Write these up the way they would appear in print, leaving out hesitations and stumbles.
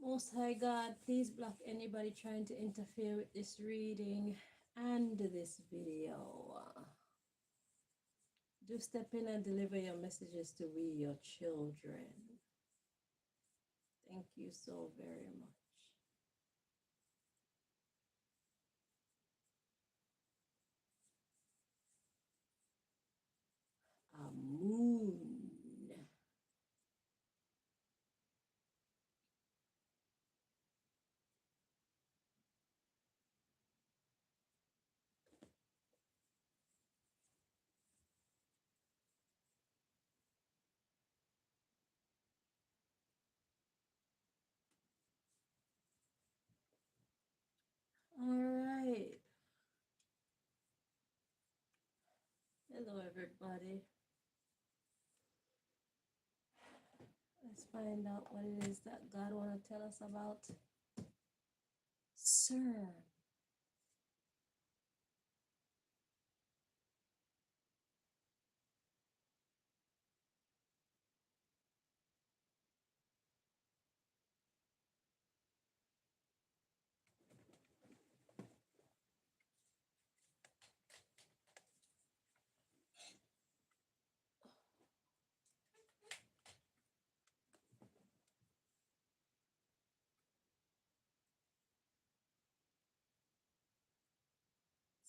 Most High God, please block anybody trying to interfere with this reading and this video. Do step in and deliver your messages to we, your children. Thank you so very much. A moon. All right. Hello, everybody. Let's find out what it is that God want to tell us about CERN.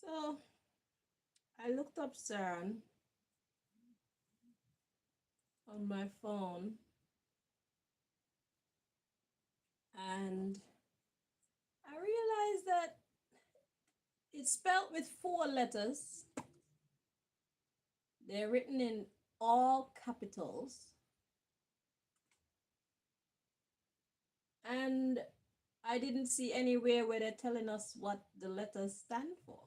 So I looked up CERN on my phone, and I realized that it's spelled with 4 letters. They're written in all capitals. And I didn't see anywhere where they're telling us what the letters stand for.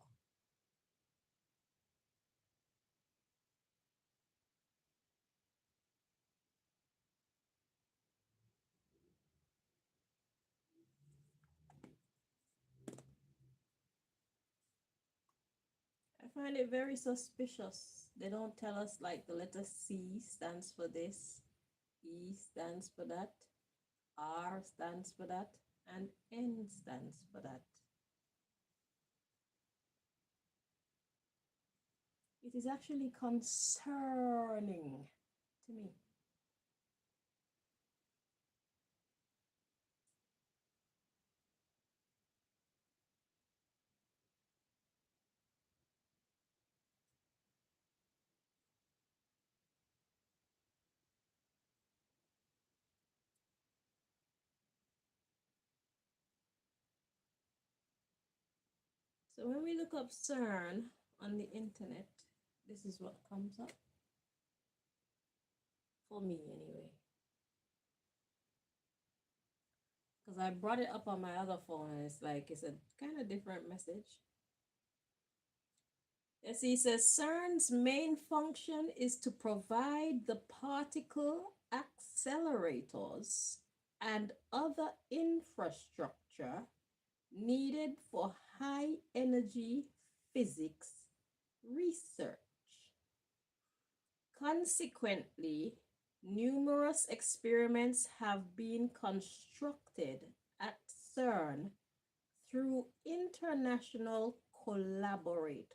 I find it very suspicious. They don't tell us, like, the letter C stands for this, E stands for that, R stands for that, and N stands for that. It is actually concerning to me. So when we look up CERN on the internet, this is what comes up. For me, anyway. Because I brought it up on my other phone, and it's like, it's a kind of different message. Yes, he says CERN's main function is to provide the particle accelerators and other infrastructure needed for high energy physics research. Consequently, numerous experiments have been constructed at CERN through international collaborators.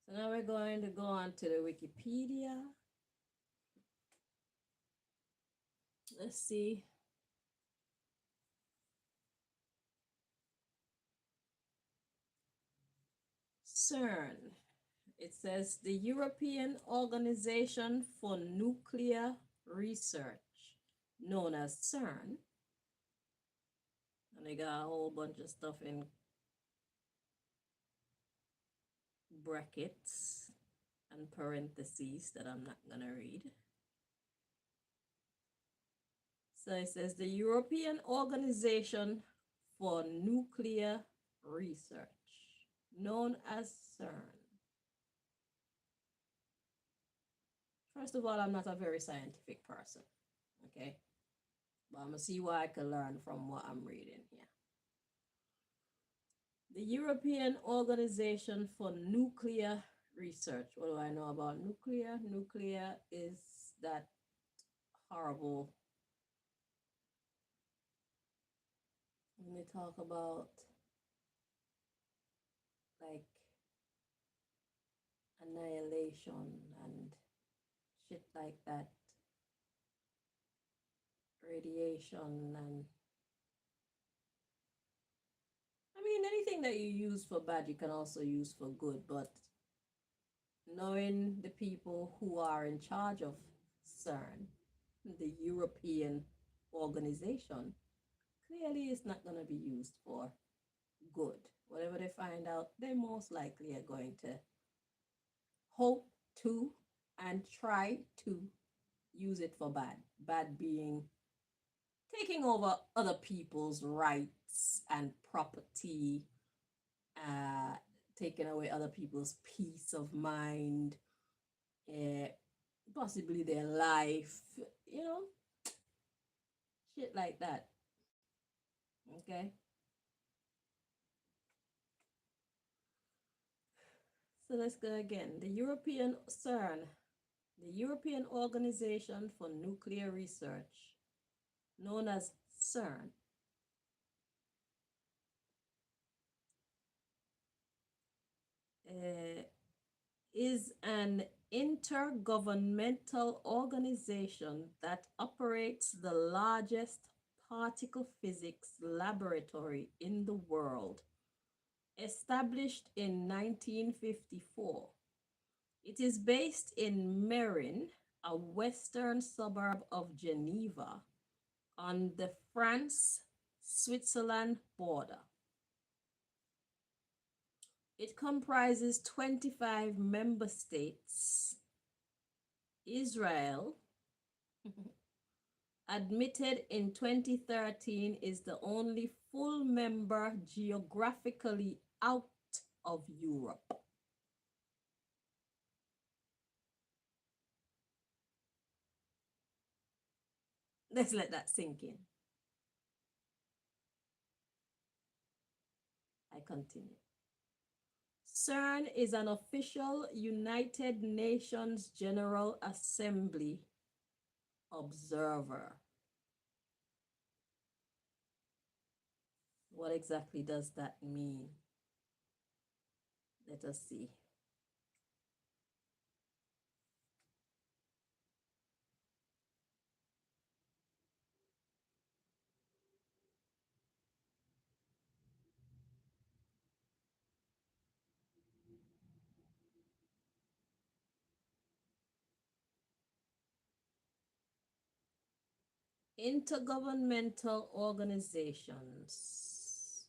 So now we're going to go on to the Wikipedia. Let's see. CERN. It says the European Organization for Nuclear Research, known as CERN. And they got a whole bunch of stuff in brackets and parentheses that I'm not going to read. So it says the European Organization for Nuclear Research, known as CERN. First of all, I'm not a very scientific person, okay? But I'm going to see what I can learn from what I'm reading here. The European Organization for Nuclear Research. What do I know about nuclear? Nuclear is that horrible. When they talk about like annihilation and shit like that, radiation, and I mean anything that you use for bad you can also use for good, but knowing the people who are in charge of CERN, the European organization, clearly it's not going to be used for good. Whatever they find out, they most likely are going to hope to and try to use it for bad. Bad being taking over other people's rights and property, taking away other people's peace of mind, possibly their life, you know, shit like that. Okay. So let's go again. The European CERN, the European Organization for Nuclear Research, known as CERN, is an intergovernmental organization that operates the largest particle physics laboratory in the world. Established in 1954, it is based in Merin, a western suburb of Geneva, on the France-Switzerland border. It comprises 25 member states. Israel, admitted in 2013, is the only full member geographically out of Europe. Let's let that sink in. I continue. CERN is an official United Nations General Assembly observer. What exactly does that mean? Let us see. Intergovernmental organizations.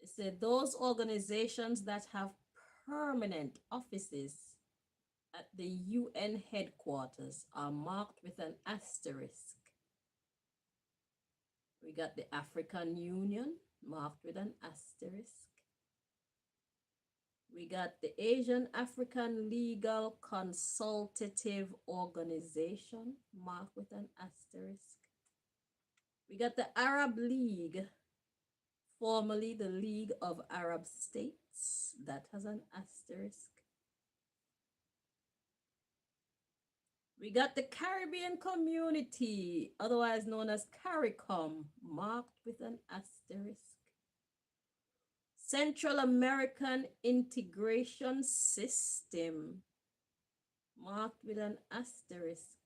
It said those organizations that have permanent offices at the UN headquarters are marked with an asterisk. We got the African Union marked with an asterisk. We got the Asian African Legal Consultative Organization marked with an asterisk. We got the Arab League, formerly the League of Arab States, that has an asterisk. We got the Caribbean community, otherwise known as CARICOM, marked with an asterisk. Central American Integration System, marked with an asterisk.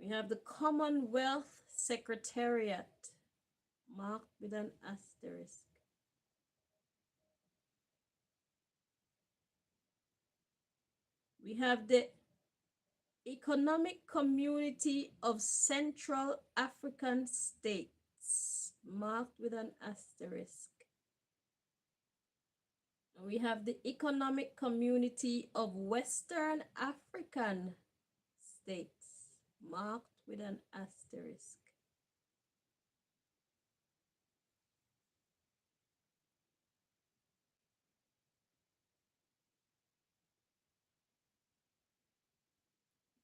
We have the Commonwealth Secretariat, marked with an asterisk. We have the Economic Community of Central African States, marked with an asterisk. We have the Economic Community of Western African States, marked with an asterisk.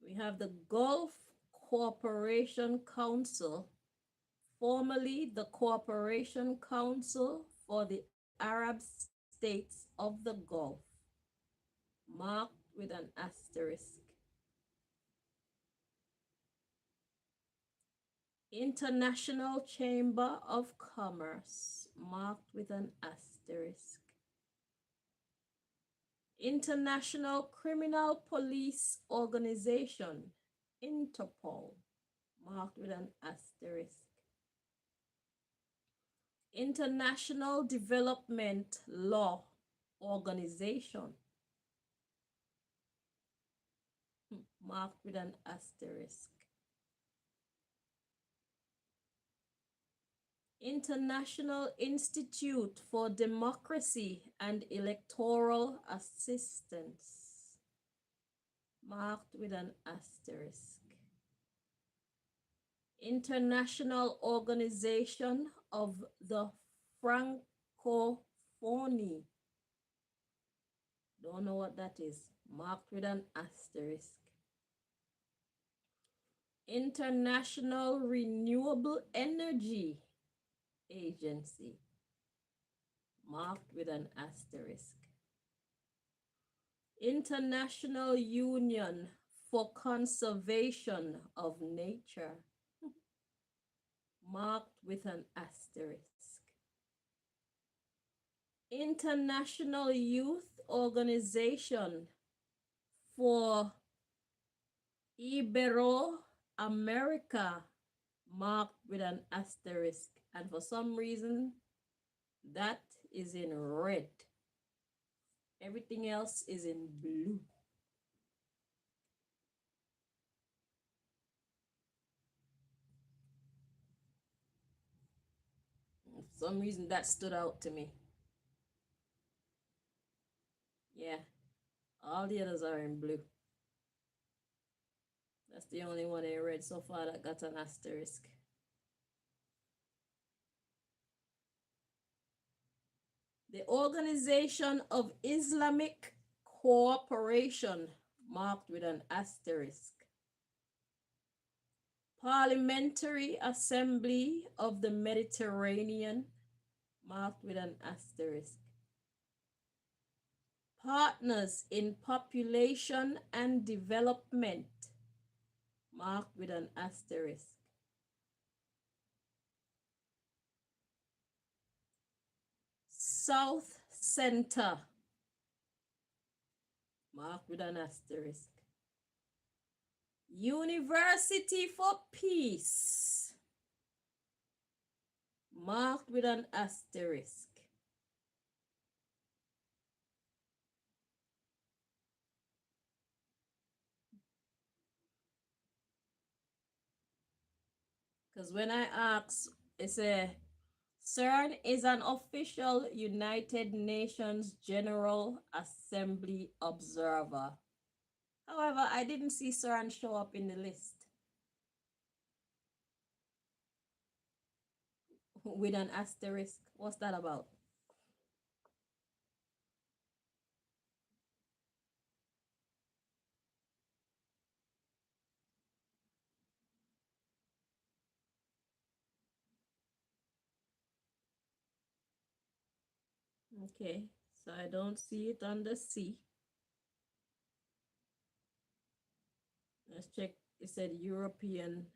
We have the Gulf Cooperation Council, formerly the Cooperation Council for the Arab States of the Gulf, marked with an asterisk. International Chamber of Commerce, marked with an asterisk. International Criminal Police Organization, Interpol, marked with an asterisk. International Development Law Organization, marked with an asterisk. International Institute for Democracy and Electoral Assistance, marked with an asterisk. International Organization of the Francophonie, don't know what that is, marked with an asterisk. International Renewable Energy Agency, marked with an asterisk. International Union for Conservation of Nature, marked with an asterisk. International Youth Organization for Ibero-America, marked with an asterisk. And for some reason, that is in red. Everything else is in blue. For some reason, that stood out to me. Yeah, all the others are in blue. That's the only one in red so far that got an asterisk. The Organization of Islamic Cooperation, marked with an asterisk. Parliamentary Assembly of the Mediterranean, marked with an asterisk. Partners in Population and Development, marked with an asterisk. South Center, marked with an asterisk. University for Peace, marked with an asterisk. Because when I ask, it's a CERN is an official United Nations General Assembly observer. However, I didn't see CERN show up in the list with an asterisk. What's that about? Okay, so I don't see it on the C. Let's check. It said European.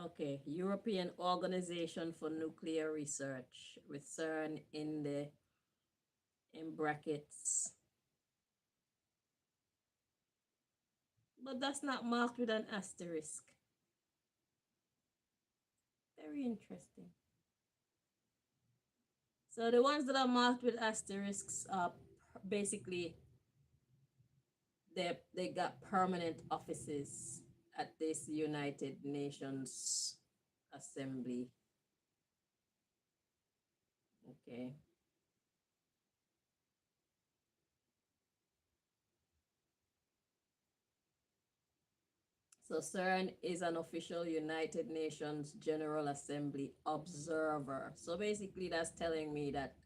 Okay, European Organization for Nuclear Research with CERN in the in brackets. But that's not marked with an asterisk. Very interesting. So the ones that are marked with asterisks are basically they got permanent offices at this United Nations Assembly. Okay. So CERN is an official United Nations General Assembly observer. So basically that's telling me that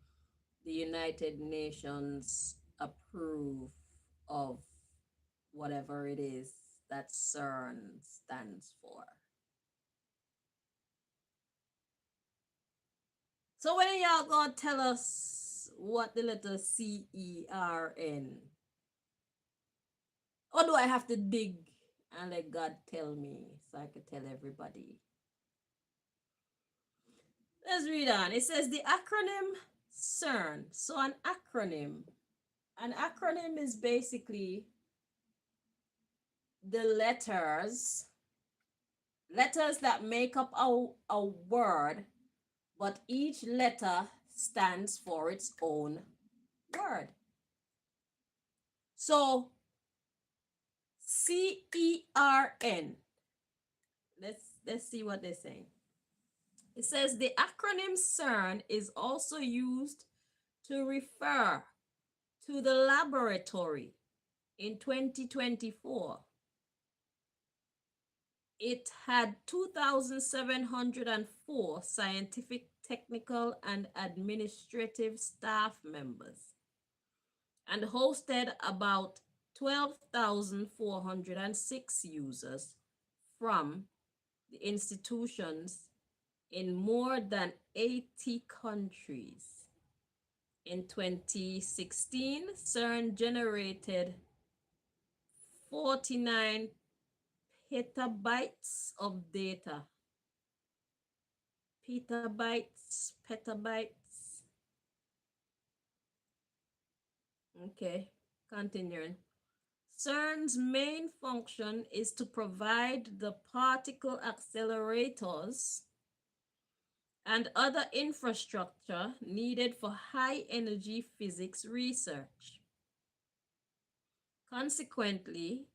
the United Nations approve of whatever it is that CERN stands for. So when y'all gonna tell us what the letter CERN? Or do I have to dig and let God tell me so I can tell everybody? Let's read on. It says the acronym CERN. So an acronym is basically the letters that make up a word, but each letter stands for its own word. So CERN. Let's see what they're saying. It says the acronym CERN is also used to refer to the laboratory in 2024. It had 2,704 scientific, technical, and administrative staff members and hosted about 12,406 users from the institutions in more than 80 countries. In 2016, CERN generated 49 petabytes of data. Petabytes. Okay, continuing. CERN's main function is to provide the particle accelerators and other infrastructure needed for high energy physics research. Consequently,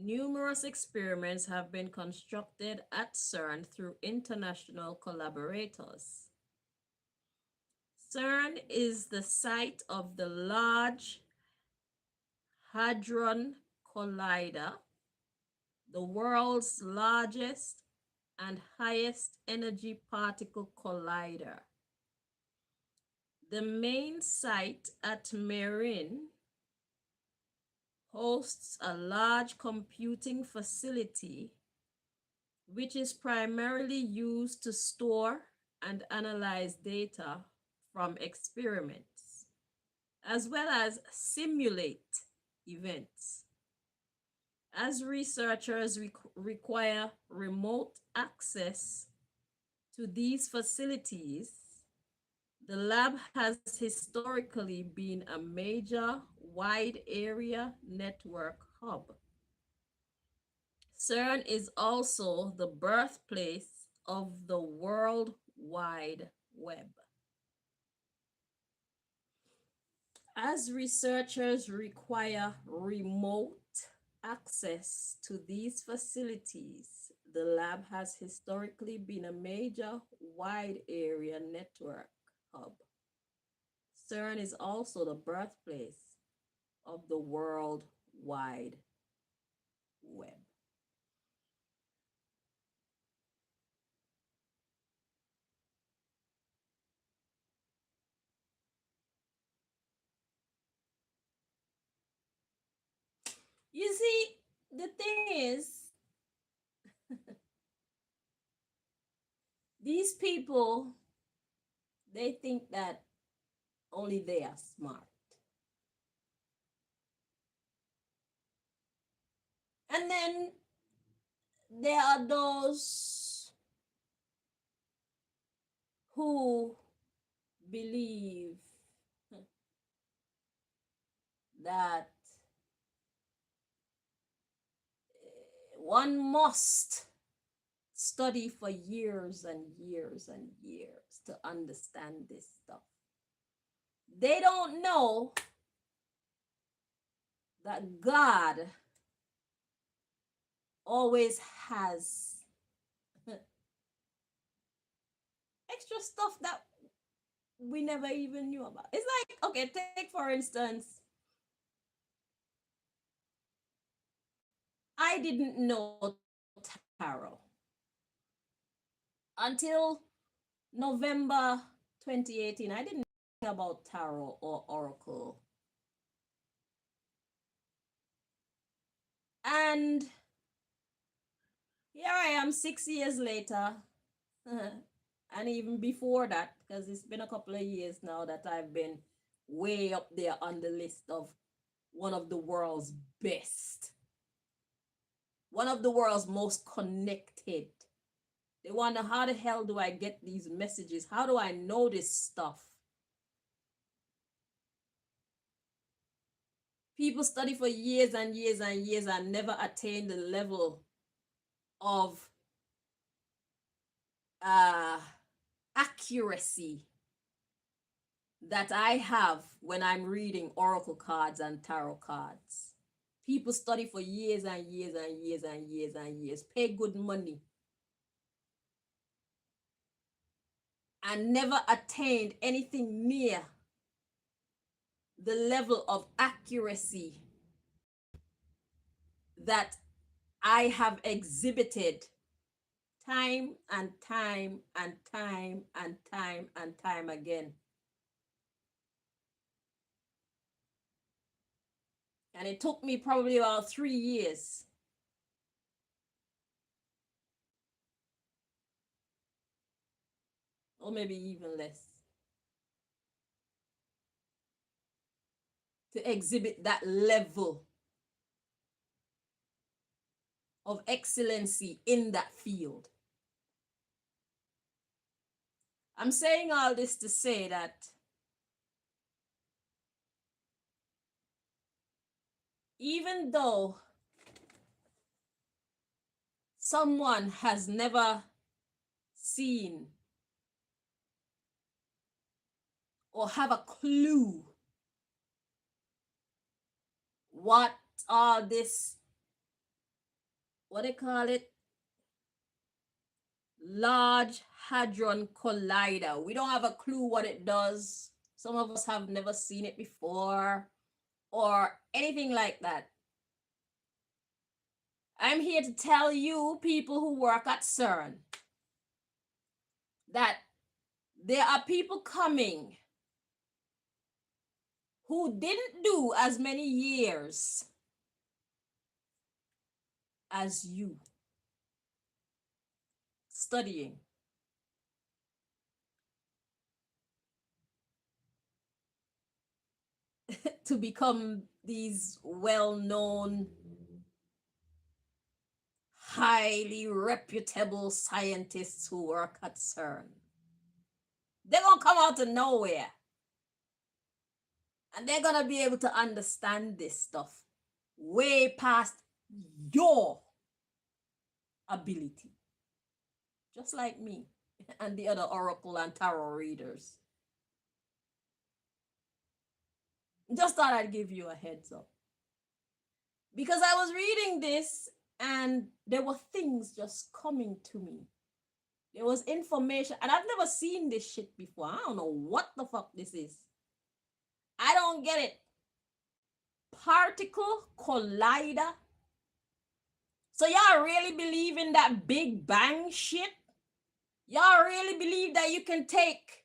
numerous experiments have been constructed at CERN through international collaborators. CERN is the site of the Large Hadron Collider, the world's largest and highest energy particle collider. The main site at Marin hosts a large computing facility which is primarily used to store and analyze data from experiments, as well as simulate events. As researchers require remote access to these facilities, the lab has historically been a major wide area network hub. CERN is also the birthplace of the World Wide Web. As researchers require remote access to these facilities, the lab has historically been a major wide area network hub. CERN is also the birthplace of the World Wide Web. You see, the thing is, these people, they think that only they are smart. And then there are those who believe that one must study for years and years and years to understand this stuff. They don't know that God always has extra stuff that we never even knew about. It's like, okay, take for instance, I didn't know tarot until November 2018. I didn't know about tarot or oracle. And here I am 6 years later, and even before that, because it's been a couple of years now that I've been way up there on the list of one of the world's best, one of the world's most connected. They wonder, how the hell do I get these messages? How do I know this stuff? People study for years and years and years and never attain the level of accuracy that I have when I'm reading oracle cards and tarot cards. People study for years and years and years and years and years, pay good money, and never attained anything near the level of accuracy that I have exhibited time and time and time and time and time again. And it took me probably about 3 years or maybe even less to exhibit that level of excellency in that field. I'm saying all this to say that even though someone has never seen or have a clue what all this, what they call it, Large Hadron Collider. We don't have a clue what it does. Some of us have never seen it before or anything like that. I'm here to tell you, people who work at CERN, that there are people coming who didn't do as many years as you studying. To become these well-known, highly reputable scientists who work at CERN. They're going to come out of nowhere. And they're going to be able to understand this stuff way past your ability. Just like me and the other oracle and tarot readers. Just thought I'd give you a heads up. Because I was reading this and there were things just coming to me. There was information, and I've never seen this shit before. I don't know what the fuck this is. I don't get it. Particle collider. So y'all really believe in that Big Bang shit? Y'all really believe that you can take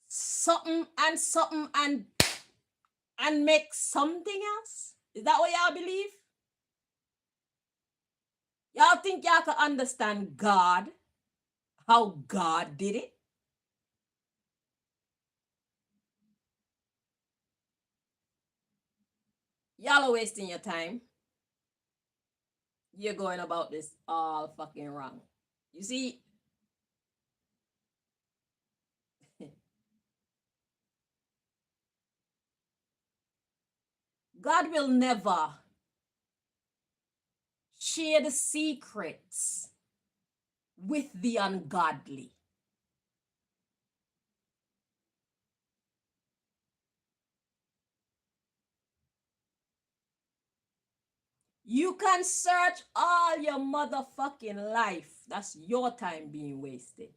something and make something else? Is that what y'all believe? Y'all think y'all can understand God? How God did it? Y'all are wasting your time. You're going about this all fucking wrong. You see, God will never share the secrets with the ungodly. You can search all your motherfucking life. That's your time being wasted.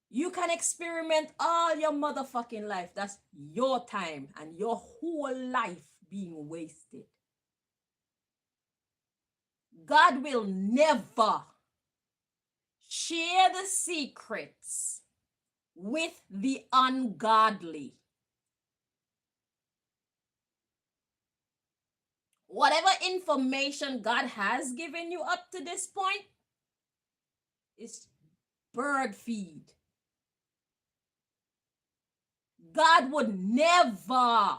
You can experiment all your motherfucking life. That's your time and your whole life being wasted. God will never share the secrets with the ungodly. Whatever information God has given you up to this point is bird feed. God would never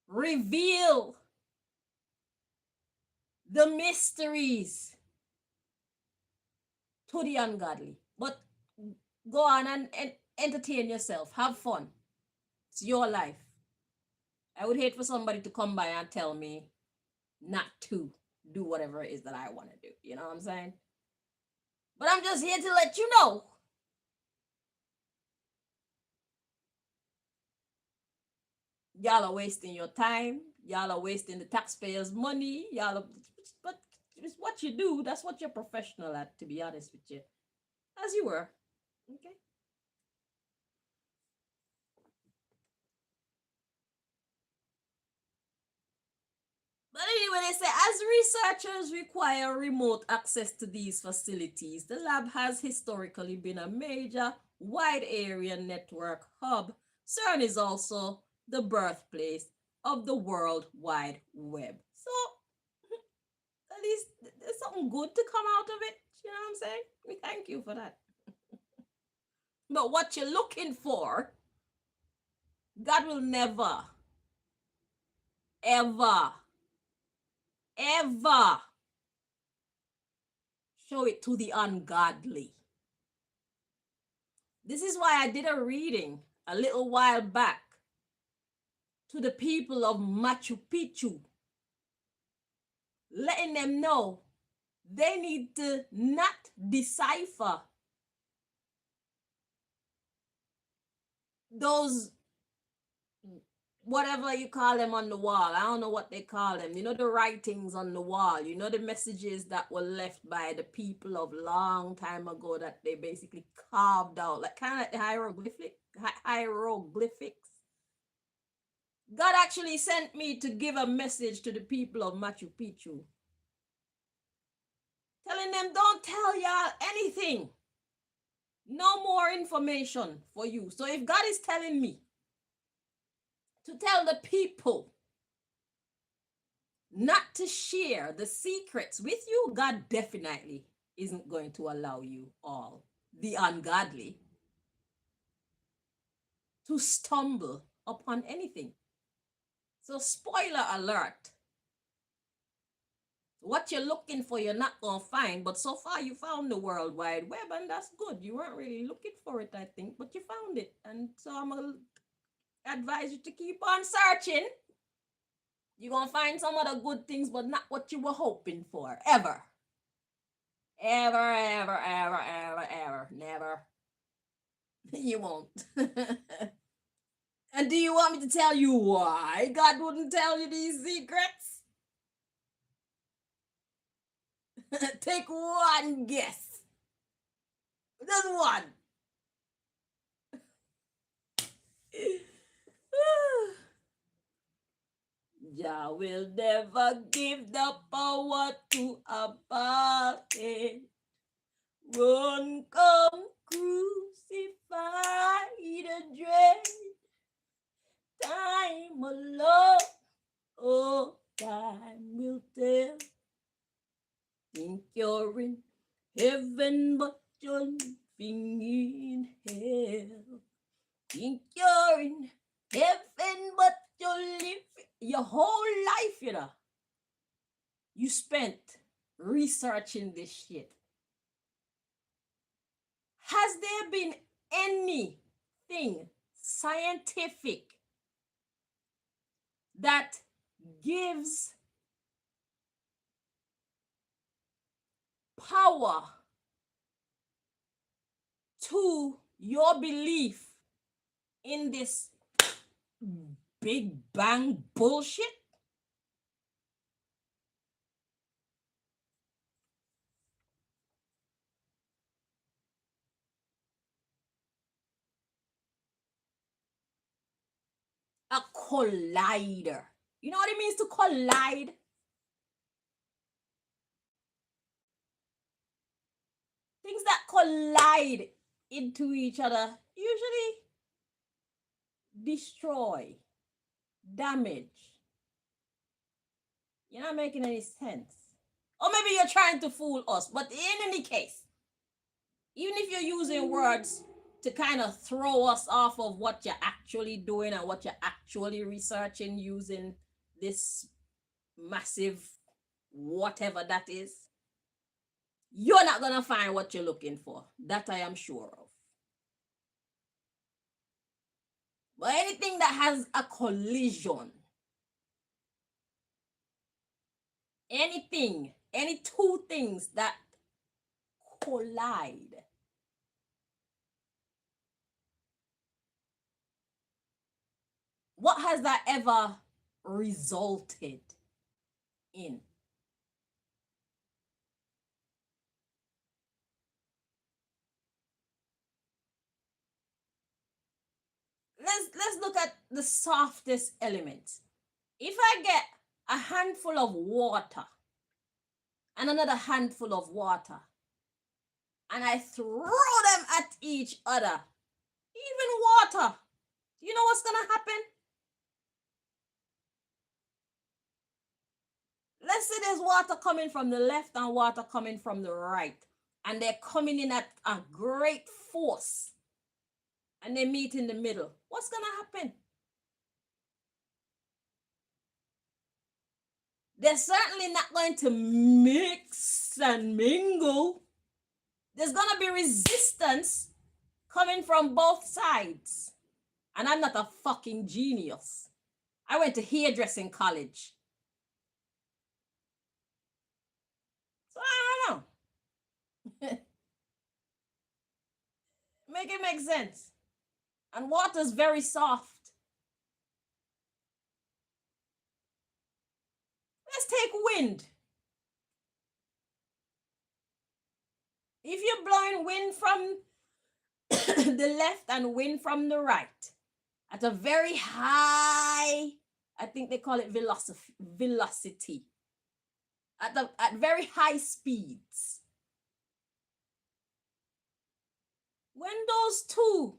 reveal the mysteries to the ungodly. But go on and entertain yourself. Have fun. It's your life. I would hate for somebody to come by and tell me not to do whatever it is that I want to do. You know what I'm saying? But I'm just here to let you know. Y'all are wasting your time. Y'all are wasting the taxpayers' money. But it's what you do. That's what you're professional at, to be honest with you. As you were. Okay. But anyway, they say as researchers require remote access to these facilities, the lab has historically been a major wide area network hub. CERN is also the birthplace of the World Wide Web. So at least there's something good to come out of it. You know what I'm saying? We thank you for that. But what you're looking for, God will never, ever, ever show it to the ungodly. This is why I did a reading a little while back to the people of Machu Picchu, letting them know they need to not decipher those, whatever you call them on the wall. I don't know what they call them. You know, the writings on the wall. You know, the messages that were left by the people of long time ago that they basically carved out, like kind of like the hieroglyphics. God actually sent me to give a message to the people of Machu Picchu, telling them, don't tell y'all anything. No more information for you. So if God is telling me to tell the people not to share the secrets with you, God definitely isn't going to allow you all, the ungodly, to stumble upon anything. So spoiler alert. What you're looking for, you're not going to find. But so far, you found the World Wide Web, and that's good. You weren't really looking for it, I think, but you found it. And so I'm going to advise you to keep on searching. You're going to find some other good things, but not what you were hoping for. Ever. Ever, ever, ever, ever, ever. Never. You won't. And do you want me to tell you why God wouldn't tell you these secrets? Take one guess. Just one. Jah will never give the power to a body. Run, come, crucify the dread. Time alone, oh, time will tell. researching this shit. Has there been anything scientific that gives power to your belief in this Big Bang bullshit? A collider. You know what it means to collide? Things that collide into each other usually destroy, damage. You're not making any sense. Or maybe you're trying to fool us. But in any case, even if you're using words to kind of throw us off of what you're actually doing and what you're actually researching using this massive whatever that is, you're not going to find what you're looking for. That I am sure of. But anything that has a collision, anything, any two things that collide, what has that ever resulted in? Let's look at the softest elements. If I get a handful of water and another handful of water, and I throw them at each other, even water, you know what's gonna happen? Let's say there's water coming from the left and water coming from the right, and they're coming in at a great force, and they meet in the middle. What's gonna happen? They're certainly not going to mix and mingle. There's going to be resistance coming from both sides. And I'm not a fucking genius. I went to hairdressing college. So I don't know. Make it make sense. And water's very soft. Let's take wind. If you're blowing wind from the left and wind from the right at a very high, I think they call it velocity, at very high speeds, when those two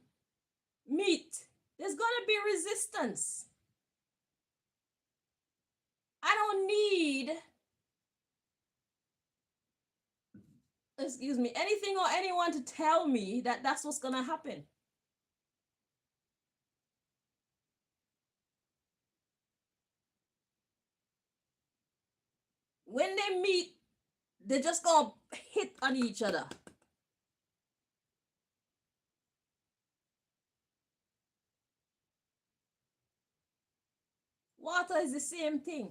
meet, there's going to be resistance. I don't need, anything or anyone to tell me that that's what's going to happen. When they meet, they're just going to hit on each other. Water is the same thing.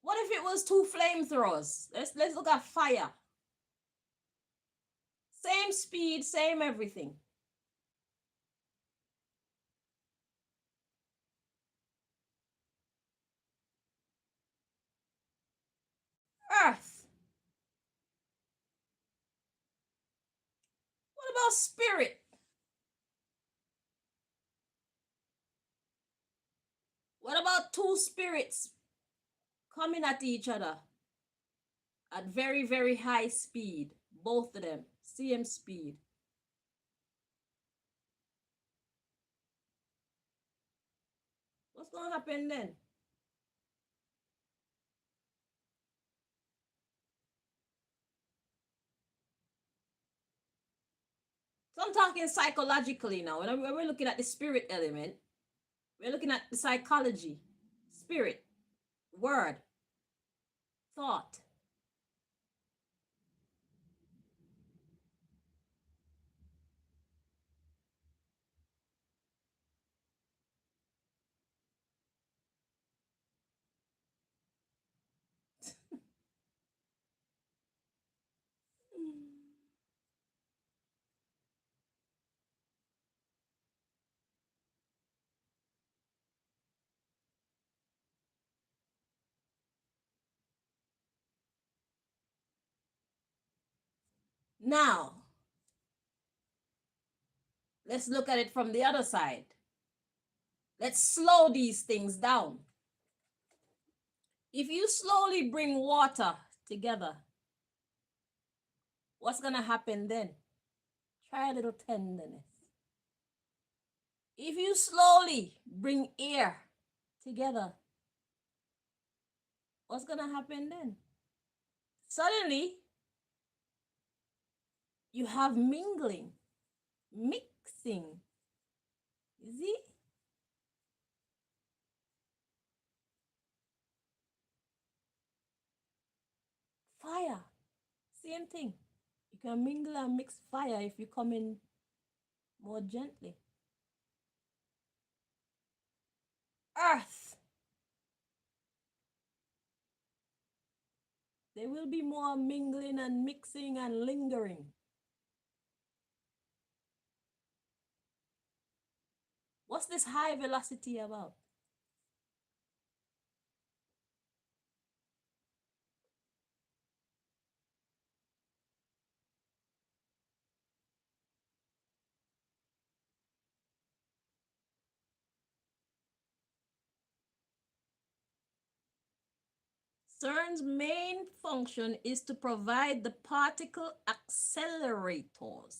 What if it was two flamethrowers? Let's look at fire. Same speed, same everything. Earth. What about spirit? What about two spirits coming at each other at very, very high speed? Both of them, same speed. What's going to happen then? So I'm talking psychologically now. When we're looking at the spirit element, we're looking at the psychology, spirit, word, thought. Now, let's look at it from the other side. Let's slow these things down. If you slowly bring water together, what's going to happen then? Try a little tenderness. If you slowly bring air together, what's going to happen then? Suddenly, you have mingling, mixing. You see? Fire, same thing. You can mingle and mix fire if you come in more gently. Earth. There will be more mingling and mixing and lingering. What's this high velocity about? CERN's main function is to provide the particle accelerators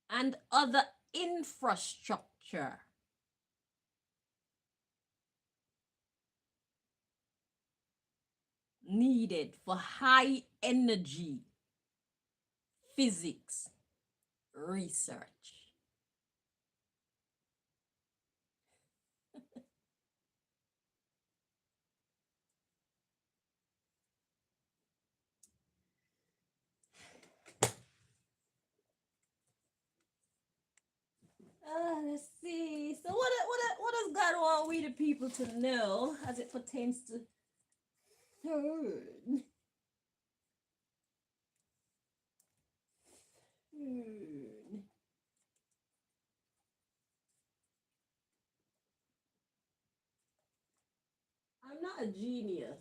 and other infrastructure needed for high energy physics research. Let's see. So what does God want we the people to know as it pertains to CERN? CERN. I'm not a genius.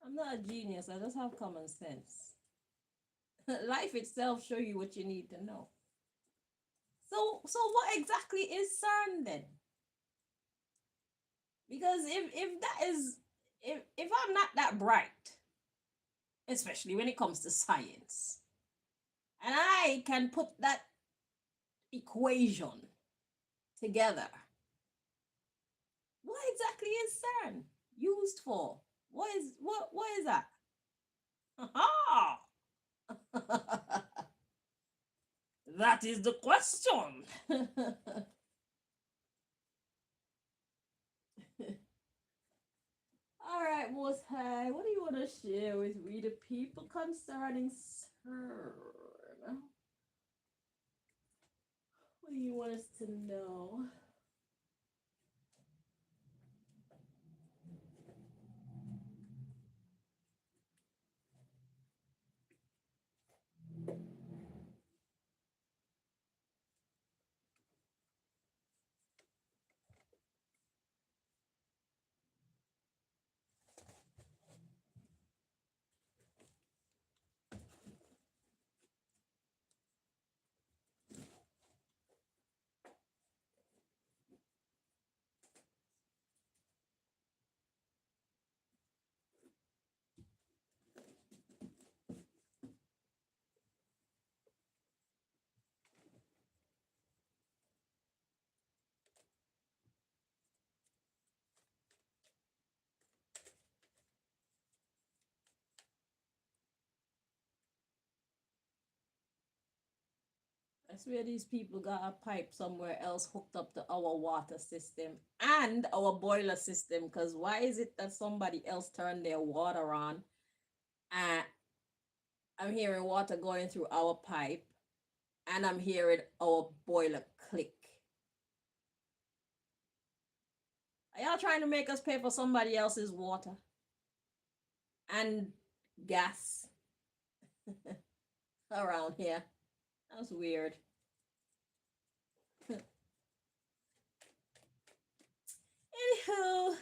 I'm not a genius. I just have common sense. Life itself show you what you need to know. So what exactly is CERN then? Because if that is if I'm not that bright, especially when it comes to science, and I can put that equation together, what exactly is CERN used for? What is that? Aha! That is the question. All right, Most High, what do you want to share with we the people concerning CERN? What do you want us to know? I swear these people got a pipe somewhere else hooked up to our water system and our boiler system. Because why is it that somebody else turned their water on and I'm hearing water going through our pipe and I'm hearing our boiler click? Are y'all trying to make us pay for somebody else's water and gas around here? That's weird. Anywho,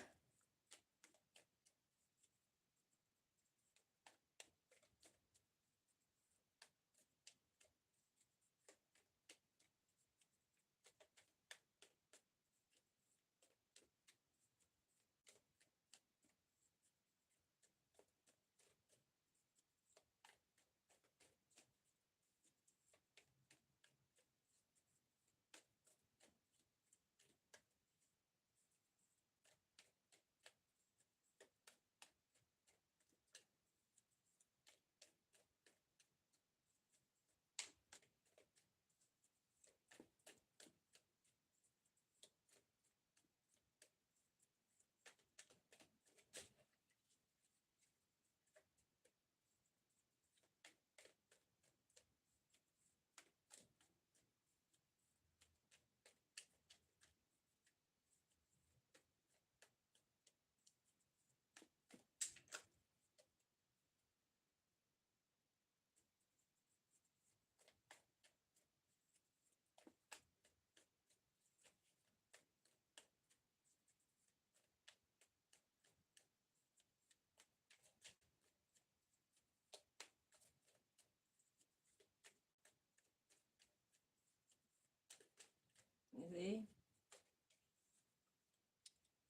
you see,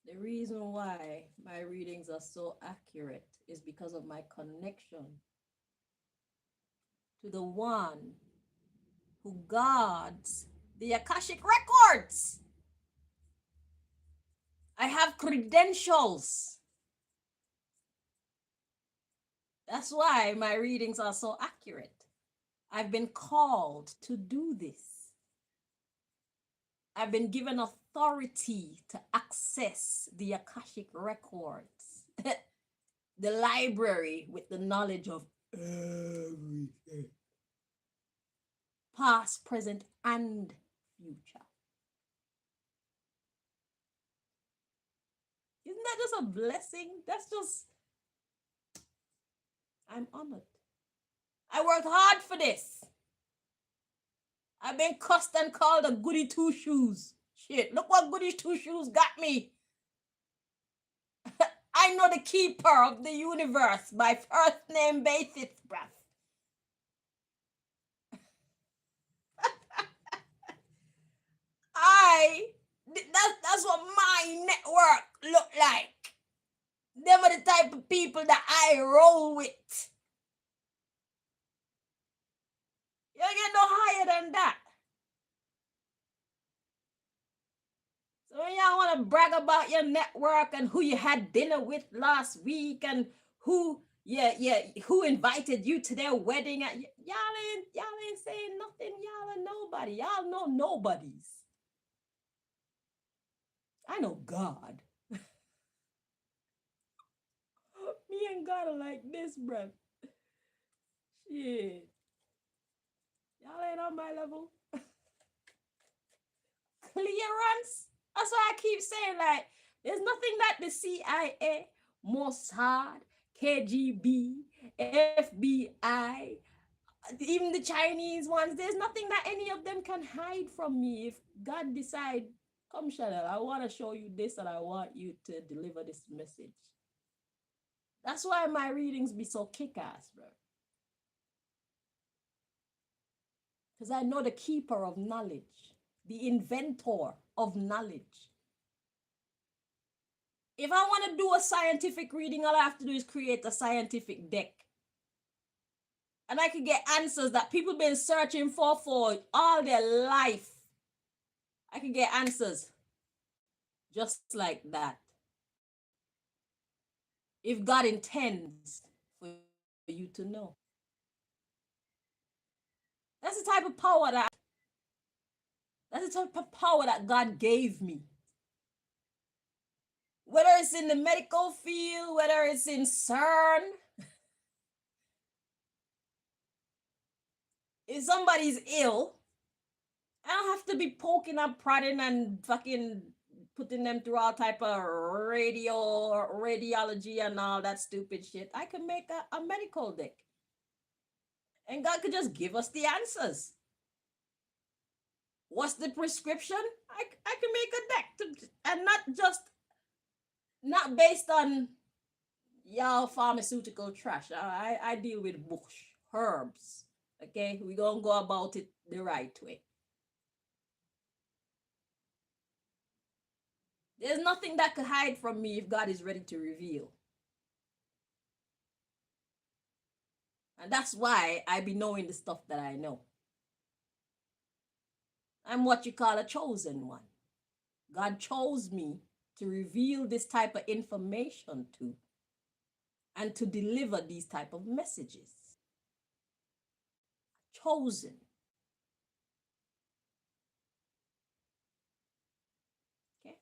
the reason why my readings are so accurate is because of my connection to the one who guards the Akashic records. I have credentials. That's why my readings are so accurate. I've been called to do this. I've been given authority to access the Akashic records, the library with the knowledge of everything, past, present, and future. Isn't that just a blessing? That's just, I'm honored. I worked hard for this. I've been cussed and called a goody two shoes. Shit, look what goody two shoes got me. I know the keeper of the universe by first name basis, bruv. That's what my network look like. Them are the type of people that I roll with. You don't get no higher than that. So when y'all want to brag about your network and who you had dinner with last week and who who invited you to their wedding, y'all ain't saying nothing. Y'all are nobody. Y'all know nobodies. I know God. Me and God are like this, bruh. Shit. Y'all ain't on my level. Clearance. That's why I keep saying, like, there's nothing that the CIA, Mossad, KGB, FBI, even the Chinese ones, there's nothing that any of them can hide from me. If God decide, come Chanel, I want to show you this and I want you to deliver this message. That's why my readings be so kick-ass, bro. Because I know the keeper of knowledge, the inventor of knowledge. If I want to do a scientific reading, all I have to do is create a scientific deck. And I could get answers that people been searching for all their life. I could get answers just like that. If God intends for you to know. That's the type of power that That's the type of power that God gave me. Whether it's in the medical field, whether it's in CERN, if somebody's ill, I don't have to be poking and prodding and fucking putting them through all type of radiology and all that stupid shit. I can make a medical deck. And God could just give us the answers. What's the prescription? I can make a deck and not based on y'all pharmaceutical trash. I deal with bush, herbs. Okay, we gonna go about it the right way. There's nothing that could hide from me if God is ready to reveal. And that's why I be knowing the stuff that I know. I'm what you call a chosen one. God chose me to reveal this type of information to and to deliver these type of messages. Chosen. Okay.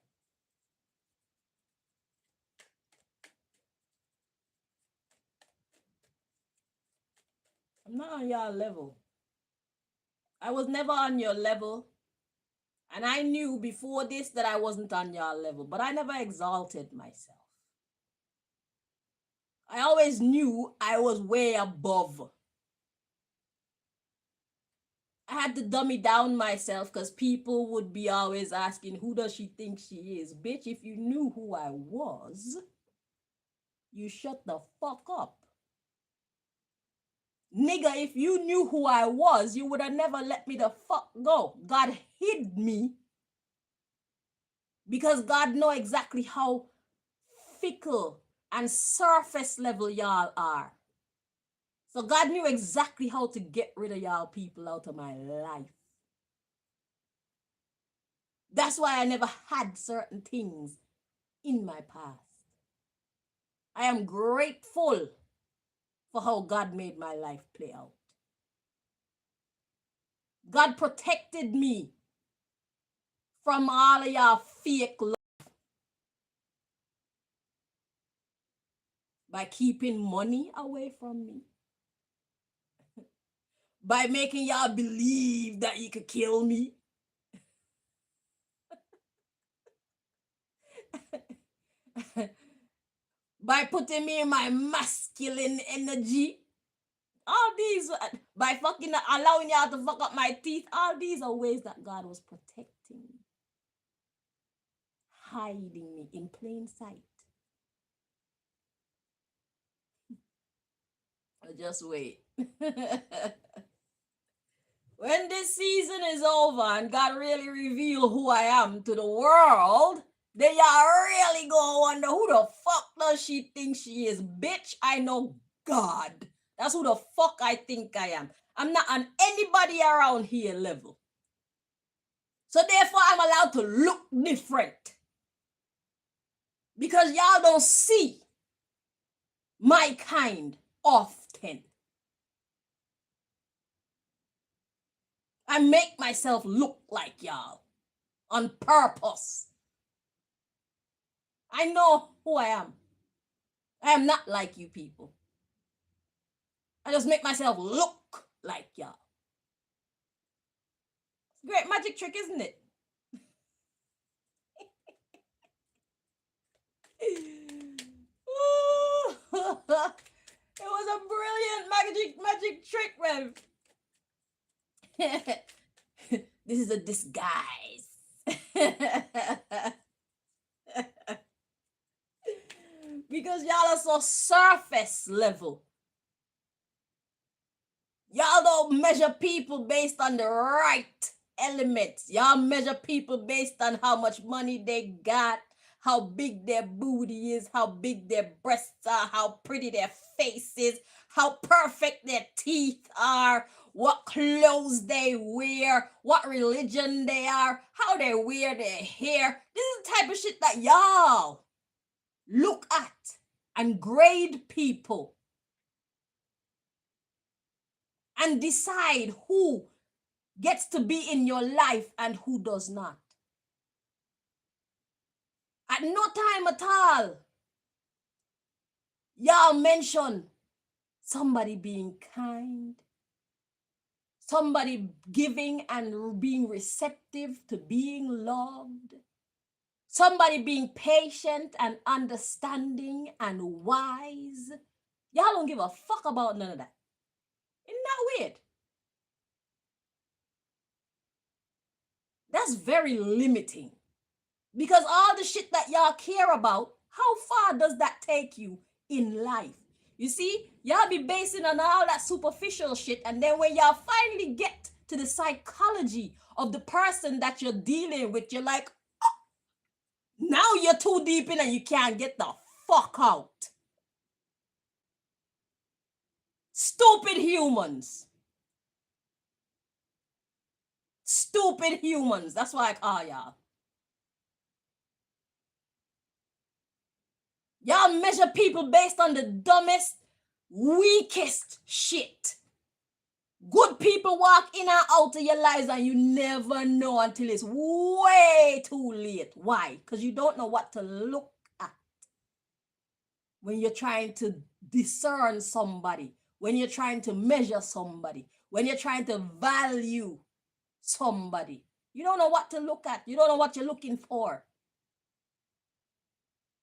I'm not on your level. I was never on your level. And I knew before this that I wasn't on your level, but I never exalted myself. I always knew I was way above. I had to dummy down myself because people would be always asking, who does she think she is? Bitch, if you knew who I was, you shut the fuck up. Nigga, if you knew who I was, you would have never let me the fuck go. God hid me because God know exactly how fickle and surface level y'all are. So God knew exactly how to get rid of y'all people out of my life. That's why I never had certain things in my past. I am grateful for how God made my life play out. God protected me from all of y'all fake love by keeping money away from me, by making y'all believe that you could kill me. By putting me in my masculine energy. All these, by fucking allowing y'all to fuck up my teeth, all these are ways that God was protecting me, hiding me in plain sight. Just wait. When this season is over and God really reveal who I am to the world, then y'all really gonna wonder who the fuck does she think she is? Bitch, I know God. That's who the fuck I think I am. I'm not on anybody around here level. So therefore, I'm allowed to look different. Because y'all don't see my kind often. I make myself look like y'all on purpose. I know who I am. I am not like you people. I just make myself look like y'all. Great magic trick, isn't it? It was a brilliant magic trick, Rev. This is a disguise. Because y'all are so surface level. Y'all don't measure people based on the right elements. Y'all measure people based on how much money they got, how big their booty is, how big their breasts are, how pretty their face is, how perfect their teeth are, what clothes they wear, what religion they are, how they wear their hair. This is the type of shit that y'all look at and grade people and decide who gets to be in your life and who does not. At no time at all, y'all mention somebody being kind, somebody giving and being receptive to being loved, somebody being patient and understanding and wise. Y'all don't give a fuck about none of that. Isn't that weird? That's very limiting. Because all the shit that y'all care about, how far does that take you in life? You see, y'all be basing on all that superficial shit, and then when y'all finally get to the psychology of the person that you're dealing with, you're like, oh, now you're too deep in and you can't get the fuck out. Stupid humans. Stupid humans. That's why I call y'all. Y'all measure people based on the dumbest, weakest shit. Good people walk in and out of your lives and you never know until it's way too late. Why? Because you don't know what to look at when you're trying to discern somebody, when you're trying to measure somebody, when you're trying to value somebody. You don't know what to look at. You don't know what you're looking for.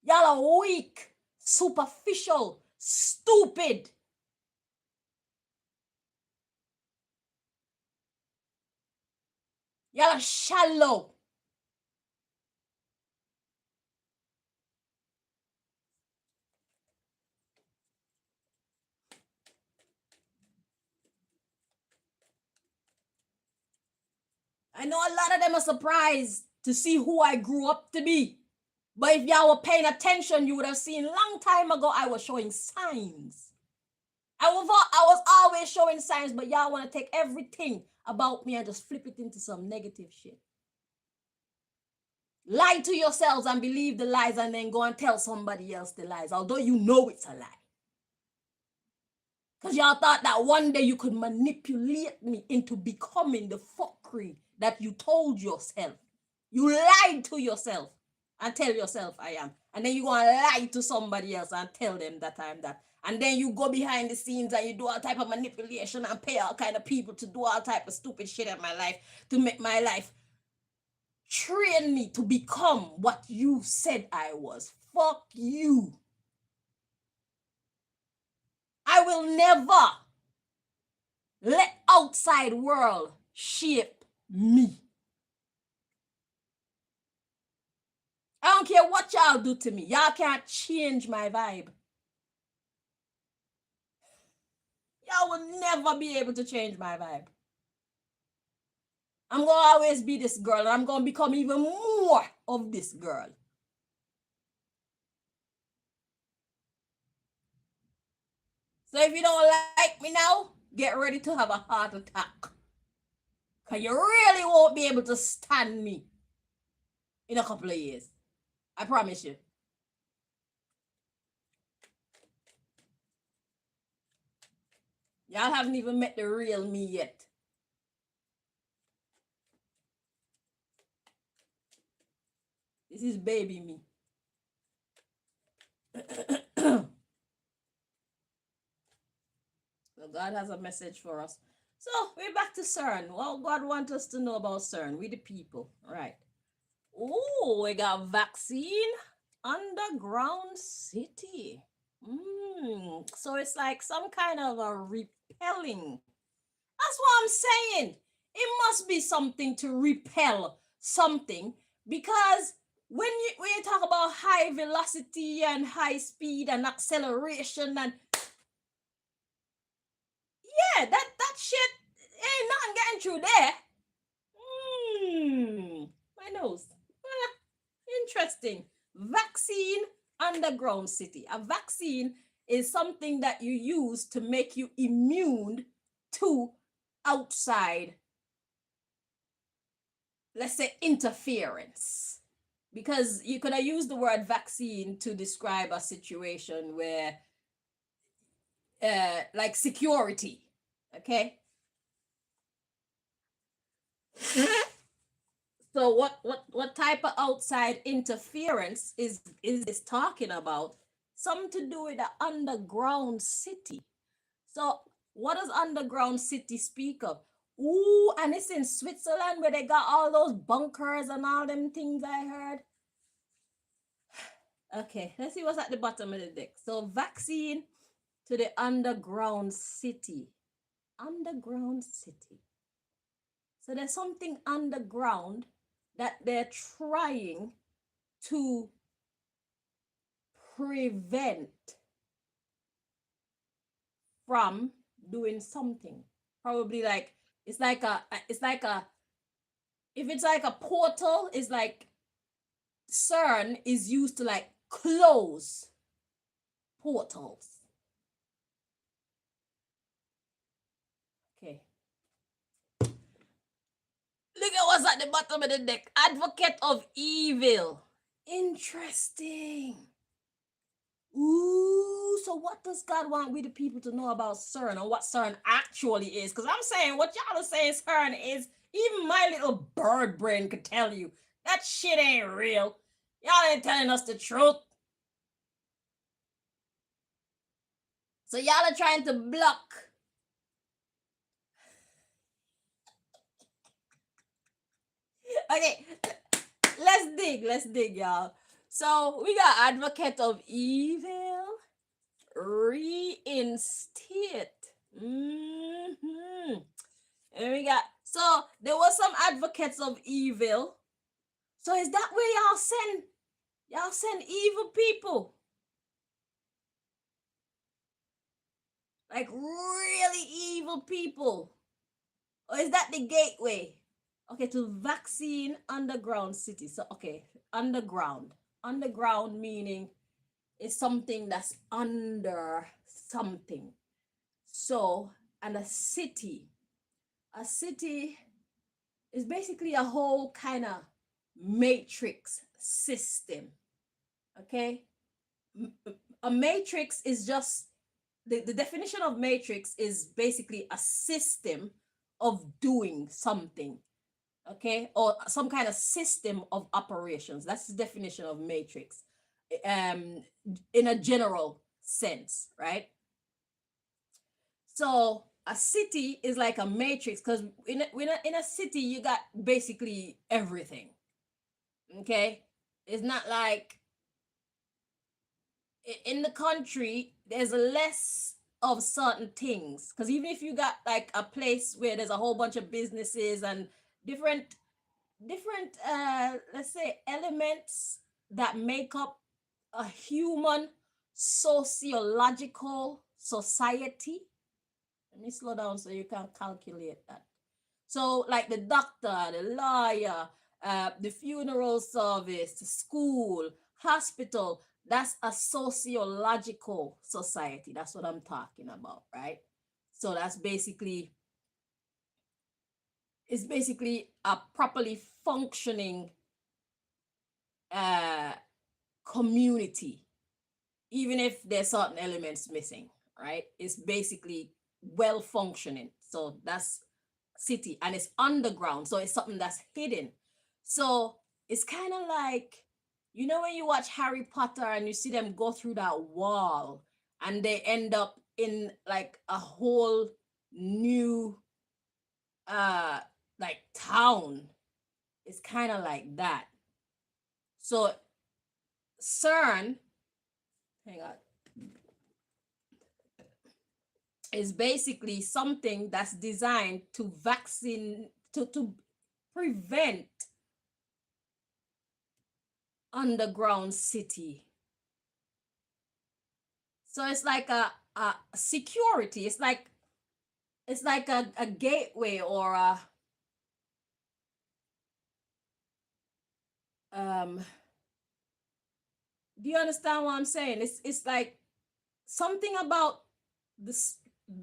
Y'all are weak, superficial, stupid. Y'all are shallow. I know a lot of them are surprised to see who I grew up to be. But if y'all were paying attention, you would have seen long time ago I was showing signs. I was always showing signs, but y'all want to take everything about me and just flip it into some negative shit. Lie to yourselves and believe the lies and then go and tell somebody else the lies, although you know it's a lie. Because y'all thought that one day you could manipulate me into becoming the fuckery that you told yourself. You lied to yourself and tell yourself I am. And then you go and lie to somebody else and tell them that I'm that. And then you go behind the scenes and you do all type of manipulation and pay all kind of people to do all type of stupid shit in my life to make my life train me to become what you said I was. Fuck you. I will never let outside world shape me. I don't care what y'all do to me. Y'all can't change my vibe. Y'all will never be able to change my vibe. I'm going to always be this girl, and I'm going to become even more of this girl. So if you don't like me now, get ready to have a heart attack. Because you really won't be able to stand me in a couple of years. I promise you. Y'all haven't even met the real me yet. This is baby me. So God has a message for us. So we're back to CERN. What God wants us to know about CERN? We the people, right? Oh, we got vaccine underground city. So it's like some kind of a repelling. That's what I'm saying. It must be something to repel something, because when you talk about high velocity and high speed and acceleration and yeah, that shit ain't nothing getting through there. My nose. Interesting. Vaccine underground city. A vaccine is something that you use to make you immune to outside, let's say, interference. Because you could have used the word vaccine to describe a situation where, like security, okay? So what type of outside interference is this talking about? Something to do with the underground city. So what does underground city speak of? Ooh, and it's in Switzerland where they got all those bunkers and all them things I heard. Okay, let's see what's at the bottom of the deck. So vaccine to the underground city. Underground city. So there's something underground that they're trying to prevent from doing something. Probably like it's like a if it's like a portal, it's like CERN is used to like close portals. Okay. Look at what's at the bottom of the deck. Advocate of evil. Interesting. Ooh, so what does God want we the people to know about CERN or what CERN actually is? Because I'm saying what y'all are saying CERN is, even my little bird brain could tell you that shit ain't real. Y'all ain't telling us the truth. So y'all are trying to block. Okay, let's dig, y'all. So we got advocate of evil, reinstate. And we got, so there was some advocates of evil. So is that where y'all send evil people? Like really evil people? Or is that the gateway? Okay, to vaccine underground city. So okay, underground. Underground meaning it's something that's under something. So, and a city is basically a whole kind of matrix system. Okay? A matrix is just the definition of matrix is basically a system of doing something. Okay? Or some kind of system of operations. That's the definition of matrix. In a general sense, right? So a city is like a matrix because in a city you got basically everything. Okay, it's not like in the country there's less of certain things because even if you got like a place where there's a whole bunch of businesses and different let's say elements that make up a human sociological society. Let me slow down so you can calculate that. So, like the doctor, the lawyer, the funeral service, the school, hospital, that's a sociological society. That's what I'm talking about, right? So it's basically a properly functioning community, even if there's certain elements missing, right? It's basically well functioning. So that's city and it's underground. So it's something that's hidden. So it's kind of like, you know, when you watch Harry Potter and you see them go through that wall and they end up in like a whole new like town. It's kind of like that. So CERN, hang on, is basically something that's designed to prevent underground city. So it's like a security. It's like a gateway or a do you understand what I'm saying? It's like something about this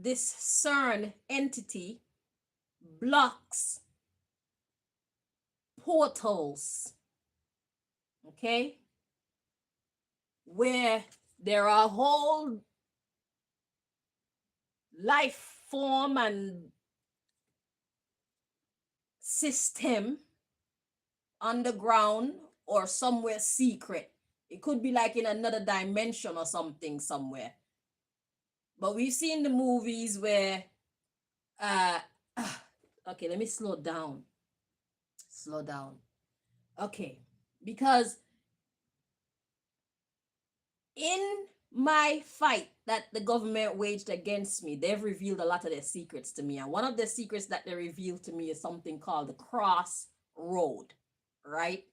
CERN entity blocks portals, okay, where there are whole life form and system underground or somewhere secret. It could be like in another dimension or something somewhere. But we've seen the movies where uh okay, let me slow down. Slow down. Okay. Because in my fight that the government waged against me, they've revealed a lot of their secrets to me. And one of the secrets that they revealed to me is something called the crossroad, right?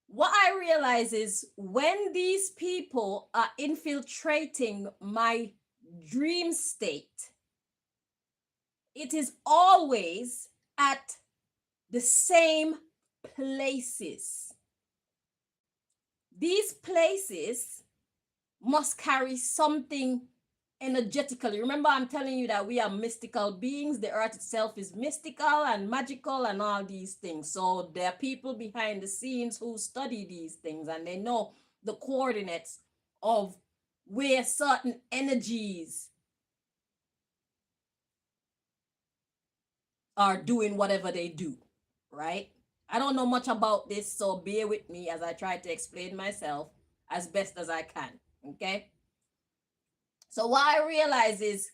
What I realize is when these people are infiltrating my dream state, it is always at the same places. These places must carry something energetically. Remember, I'm telling you that we are mystical beings. The earth itself is mystical and magical and all these things. So there are people behind the scenes who study these things and they know the coordinates of where certain energies are doing whatever they do, right? I don't know much about this, so bear with me as I try to explain myself as best as I can, okay? So what I realize is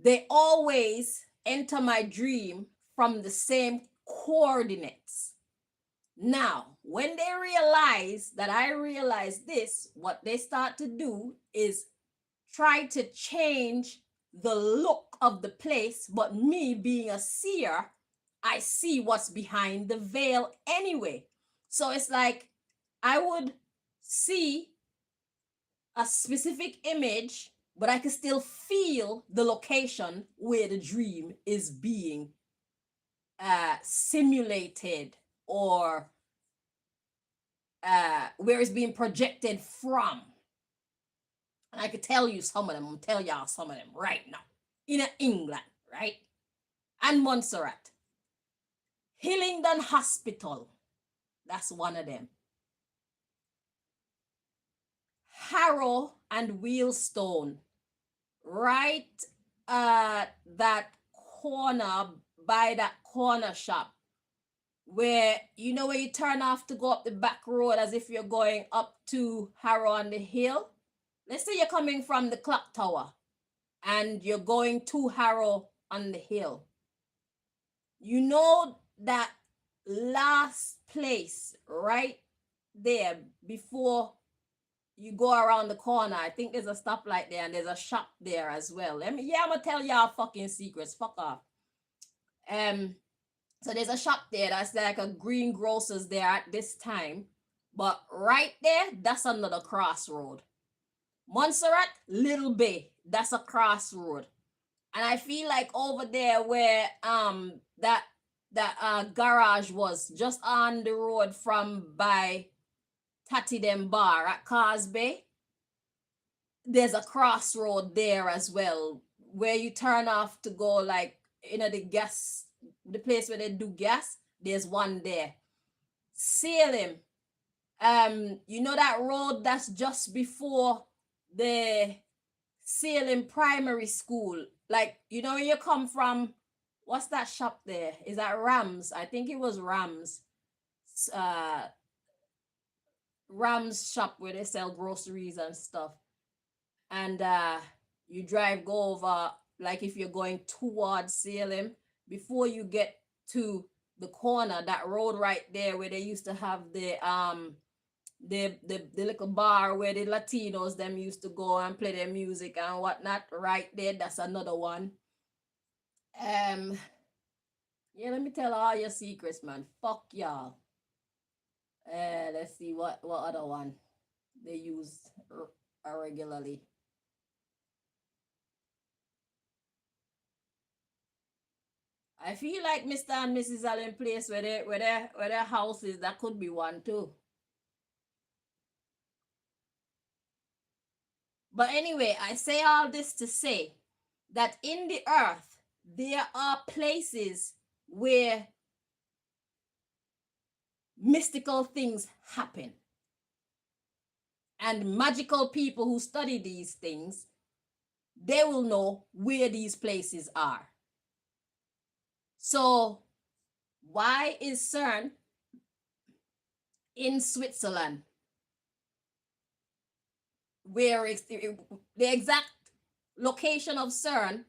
they always enter my dream from the same coordinates. Now, when they realize that I realize this, what they start to do is try to change the look of the place, but me being a seer, I see what's behind the veil anyway. So it's like I would see a specific image, but I can still feel the location where the dream is being simulated or where it's being projected from. And I could tell you some of them. I'm tell y'all some of them right now. In England, right? And Montserrat. Hillingdon Hospital. That's one of them. Harrow and Wheelstone. Right that corner by that corner shop. Where, you know, where you turn off to go up the back road as if you're going up to Harrow on the Hill. Let's say you're coming from the clock tower and you're going to Harrow on the Hill. You know that last place right there before you go around the corner. I think there's a stoplight there and there's a shop there as well. I'm gonna tell y'all fucking secrets. Fuck off. So there's a shop there that's like a green grocers there at this time. But right there, that's another crossroad. Montserrat, Little Bay, that's a crossroad. And I feel like over there where that garage was, just on the road from by Tatty Dem Bar at Causeway, there's a crossroad there as well, where you turn off to go like, you know, the place where they do gas, there's one there. Salem, you know that road that's just before the Salem Primary School, like, you know, you come from, what's that shop there? Is that Rams? I think it was Rams. Rams shop where they sell groceries and stuff. And you go over, like if you're going towards Salem, before you get to the corner, that road right there where they used to have the little bar where the Latinos them used to go and play their music and whatnot, right there, that's another one. Yeah, let me tell all your secrets, man. Fuck y'all. Let's see what other one they use regularly. I feel like Mr. and Mrs. Allen place where their house is, that could be one too. But anyway, I say all this to say that in the earth, there are places where mystical things happen. And magical people who study these things, they will know where these places are. So Why is CERN in Switzerland? Where is the exact location of CERN?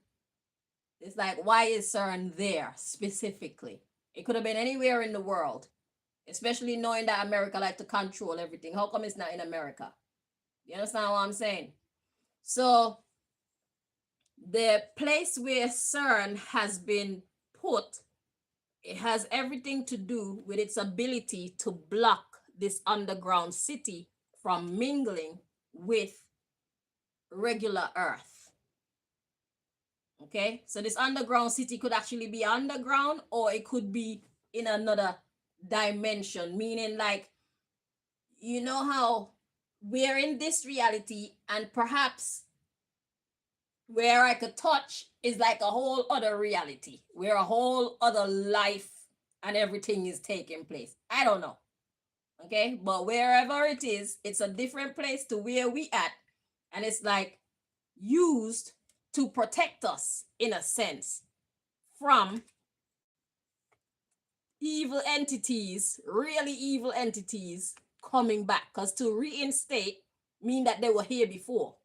It's like, why is CERN there specifically? It could have been anywhere in the world, especially knowing that America like to control everything. How come it's not in America? You understand what I'm saying? So the place where CERN has been put, it has everything to do with its ability to block this underground city from mingling with regular Earth. Okay, so this underground city could actually be underground, or it could be in another dimension, meaning like, you know how we're in this reality, and perhaps where I could touch is like a whole other reality, where a whole other life and everything is taking place. I don't know. Okay, but wherever it is, it's a different place to where we at, and it's like used to protect us in a sense from evil entities, really evil entities coming back, because to reinstate mean that they were here before.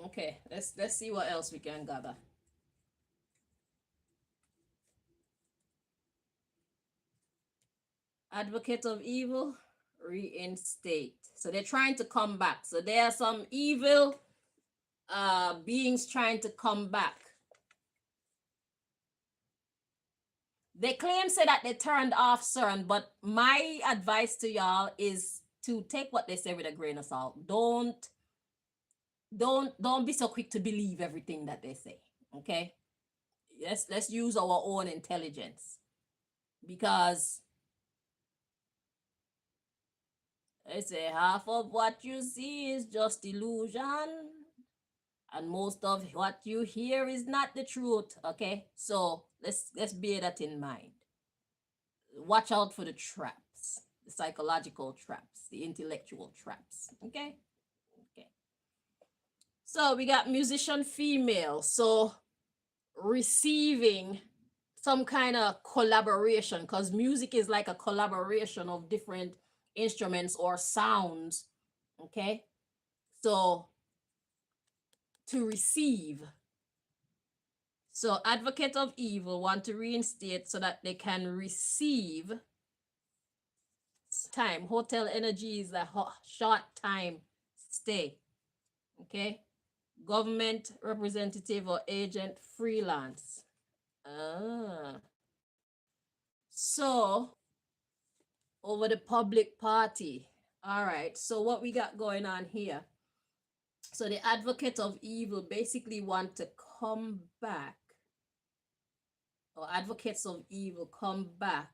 Okay, let's see what else we can gather. Advocate of evil, reinstate. So they're trying to come back. So there are some evil beings trying to come back. They claim say that they turned off CERN, but my advice to y'all is to take what they say with a grain of salt. Don't be so quick to believe everything that they say. Okay, let's use our own intelligence, because they say half of what you see is just illusion, and most of what you hear is not the truth. Okay, so let's bear that in mind. Watch out for the traps, the psychological traps, the intellectual traps. Okay. So we got musician female. So receiving some kind of collaboration, because music is like a collaboration of different instruments or sounds. Okay. So to receive. So advocate of evil want to reinstate so that they can receive time. Hotel energy is a short time stay. Okay. Government representative or agent freelance. So over the public party. All right. So what we got going on here? So the advocate of evil basically want to come back, or advocates of evil come back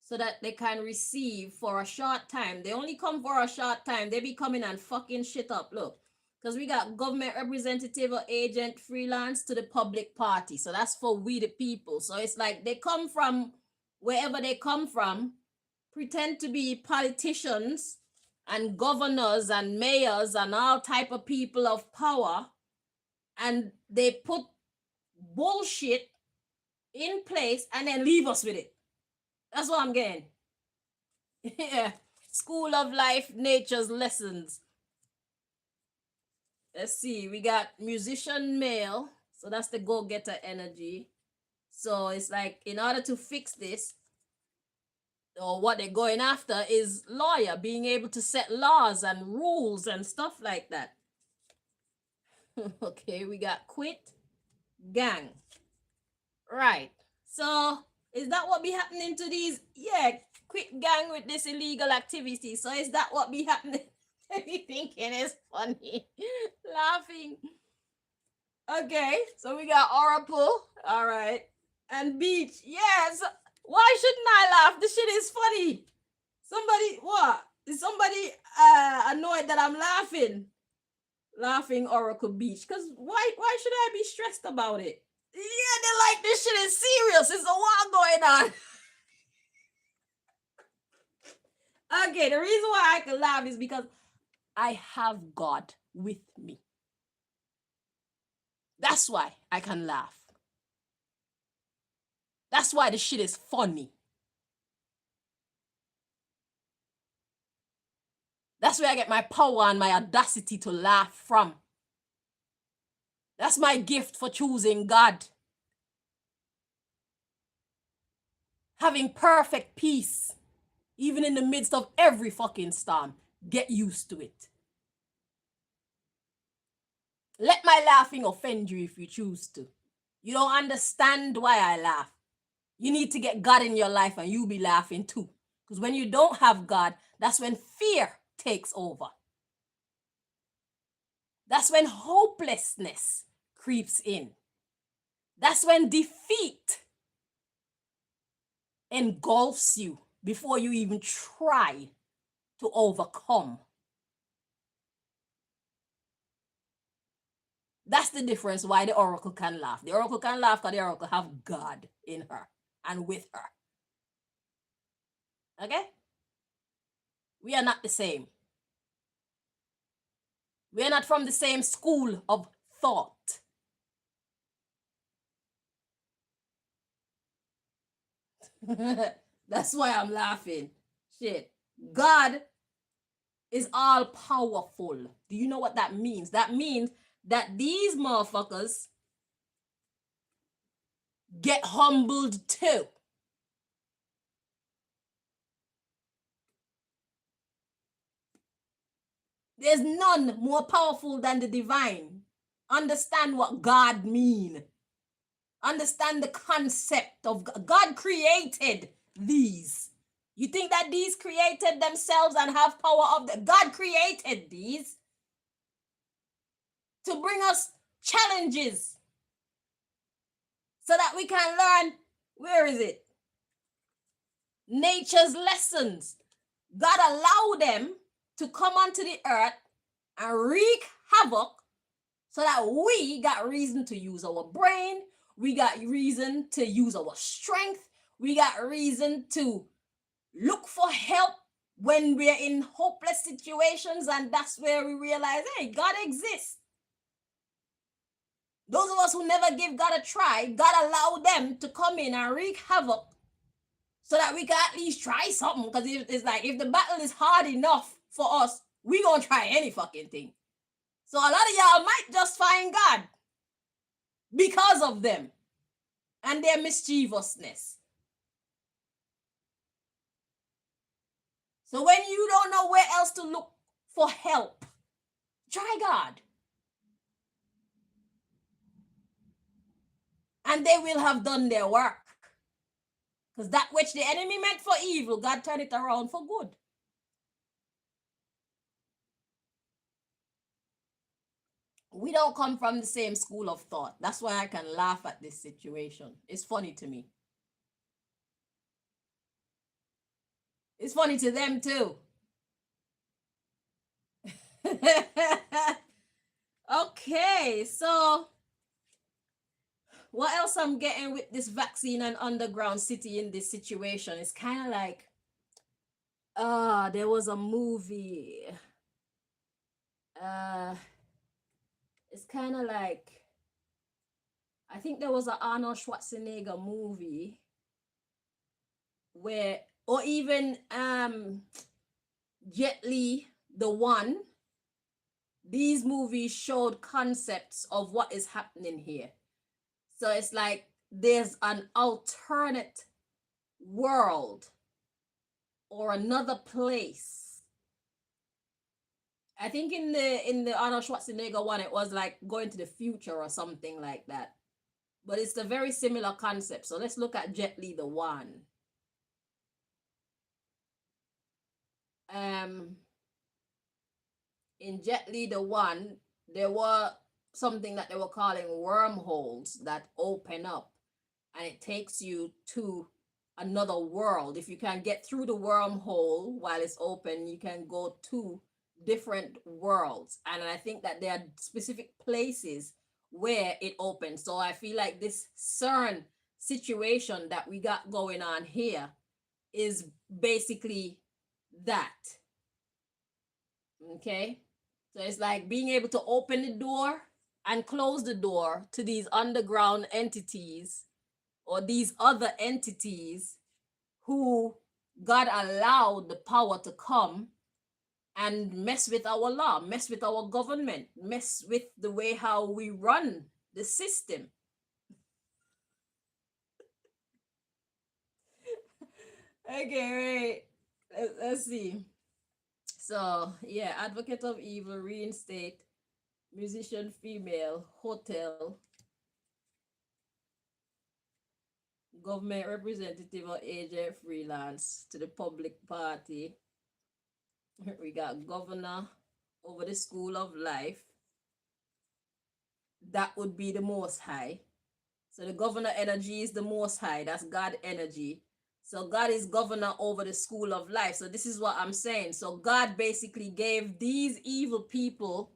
so that they can receive for a short time. They only come for a short time. They be coming and fucking shit up. Look, because we got government representative or agent freelance to the public party. So that's for we the people. So it's like they come from wherever they come from, pretend to be politicians and governors and mayors and all type of people of power, and they put bullshit in place and then leave us with it. That's what I'm getting. Yeah. School of life, nature's lessons. Let's see. We got musician male. So that's the go-getter energy. So it's like, in order to fix this, or what they're going after is lawyer, being able to set laws and rules and stuff like that. Okay, we got quit gang. Right. So is that what be happening to these? Yeah, quit gang with this illegal activity. So is that what be happening? Be thinking it's funny. Laughing. Okay, so we got Oracle. All right. And Beach. Yes. Why shouldn't I laugh? This shit is funny. Somebody, what? Is somebody annoyed that I'm laughing? Laughing Oracle Beach. Because why should I be stressed about it? Yeah, they're like, this shit is serious. There's a war going on. Okay, the reason why I can laugh is because I have God with me. That's why I can laugh. That's why the shit is funny. That's where I get my power and my audacity to laugh from. That's my gift for choosing God. Having perfect peace, even in the midst of every fucking storm. Get used to it. Let my laughing offend you if you choose to. You don't understand why I laugh. You need to get God in your life and you'll be laughing too. Because when you don't have God, that's when fear takes over. That's when hopelessness creeps in. That's when defeat engulfs you before you even try to overcome. That's the difference why the oracle can laugh. The oracle can laugh because the oracle have God in her and with her. Okay? We are not the same. We are not from the same school of thought. That's why I'm laughing. Shit. God is all powerful. Do you know what that means? That means that these motherfuckers get humbled too. There's none more powerful than the divine. Understand what God means. Understand the concept of God. God created these. You think that these created themselves and have power of the God created these to bring us challenges so that we can learn, where is it? Nature's lessons. God allowed them to come onto the earth and wreak havoc so that we got reason to use our brain. We got reason to use our strength. We got reason to look for help when we're in hopeless situations. And that's where we realize, hey, God exists. Those of us who never give God a try, God allowed them to come in and wreak havoc so that we can at least try something. Because it's like, if the battle is hard enough for us, we gonna try any fucking thing. So a lot of y'all might just find God because of them and their mischievousness. So when you don't know where else to look for help, try God. And they will have done their work. Because that which the enemy meant for evil, God turned it around for good. We don't come from the same school of thought. That's why I can laugh at this situation. It's funny to me. It's funny to them too. Okay, so what else I'm getting with this vaccine and underground city in this situation? It's kind of like, there was a movie. It's kind of like, I think there was an Arnold Schwarzenegger movie where, or even Jet Li, the one, these movies showed concepts of what is happening here. So it's like there's an alternate world or another place. I think in the Arnold Schwarzenegger one, it was like going to the future or something like that. But it's a very similar concept. So let's look at Jet Li, the one. In Jet Li, the one, there were something that they were calling wormholes that open up and it takes you to another world. If you can get through the wormhole while it's open, you can go to different worlds. And I think that there are specific places where it opens. So I feel like this CERN situation that we got going on here is basically that. Okay? So it's like being able to open the door and close the door to these underground entities or these other entities who God allowed the power to come and mess with our law, mess with our government, mess with the way how we run the system. Okay, right. Let's see. So, yeah, advocate of evil, reinstate, musician female, hotel, government representative or agent freelance to the public party. We got governor over the school of life. That would be the most high. So the governor energy is the most high. That's God energy. So God is governor over the school of life. So this is what I'm saying. So God basically gave these evil people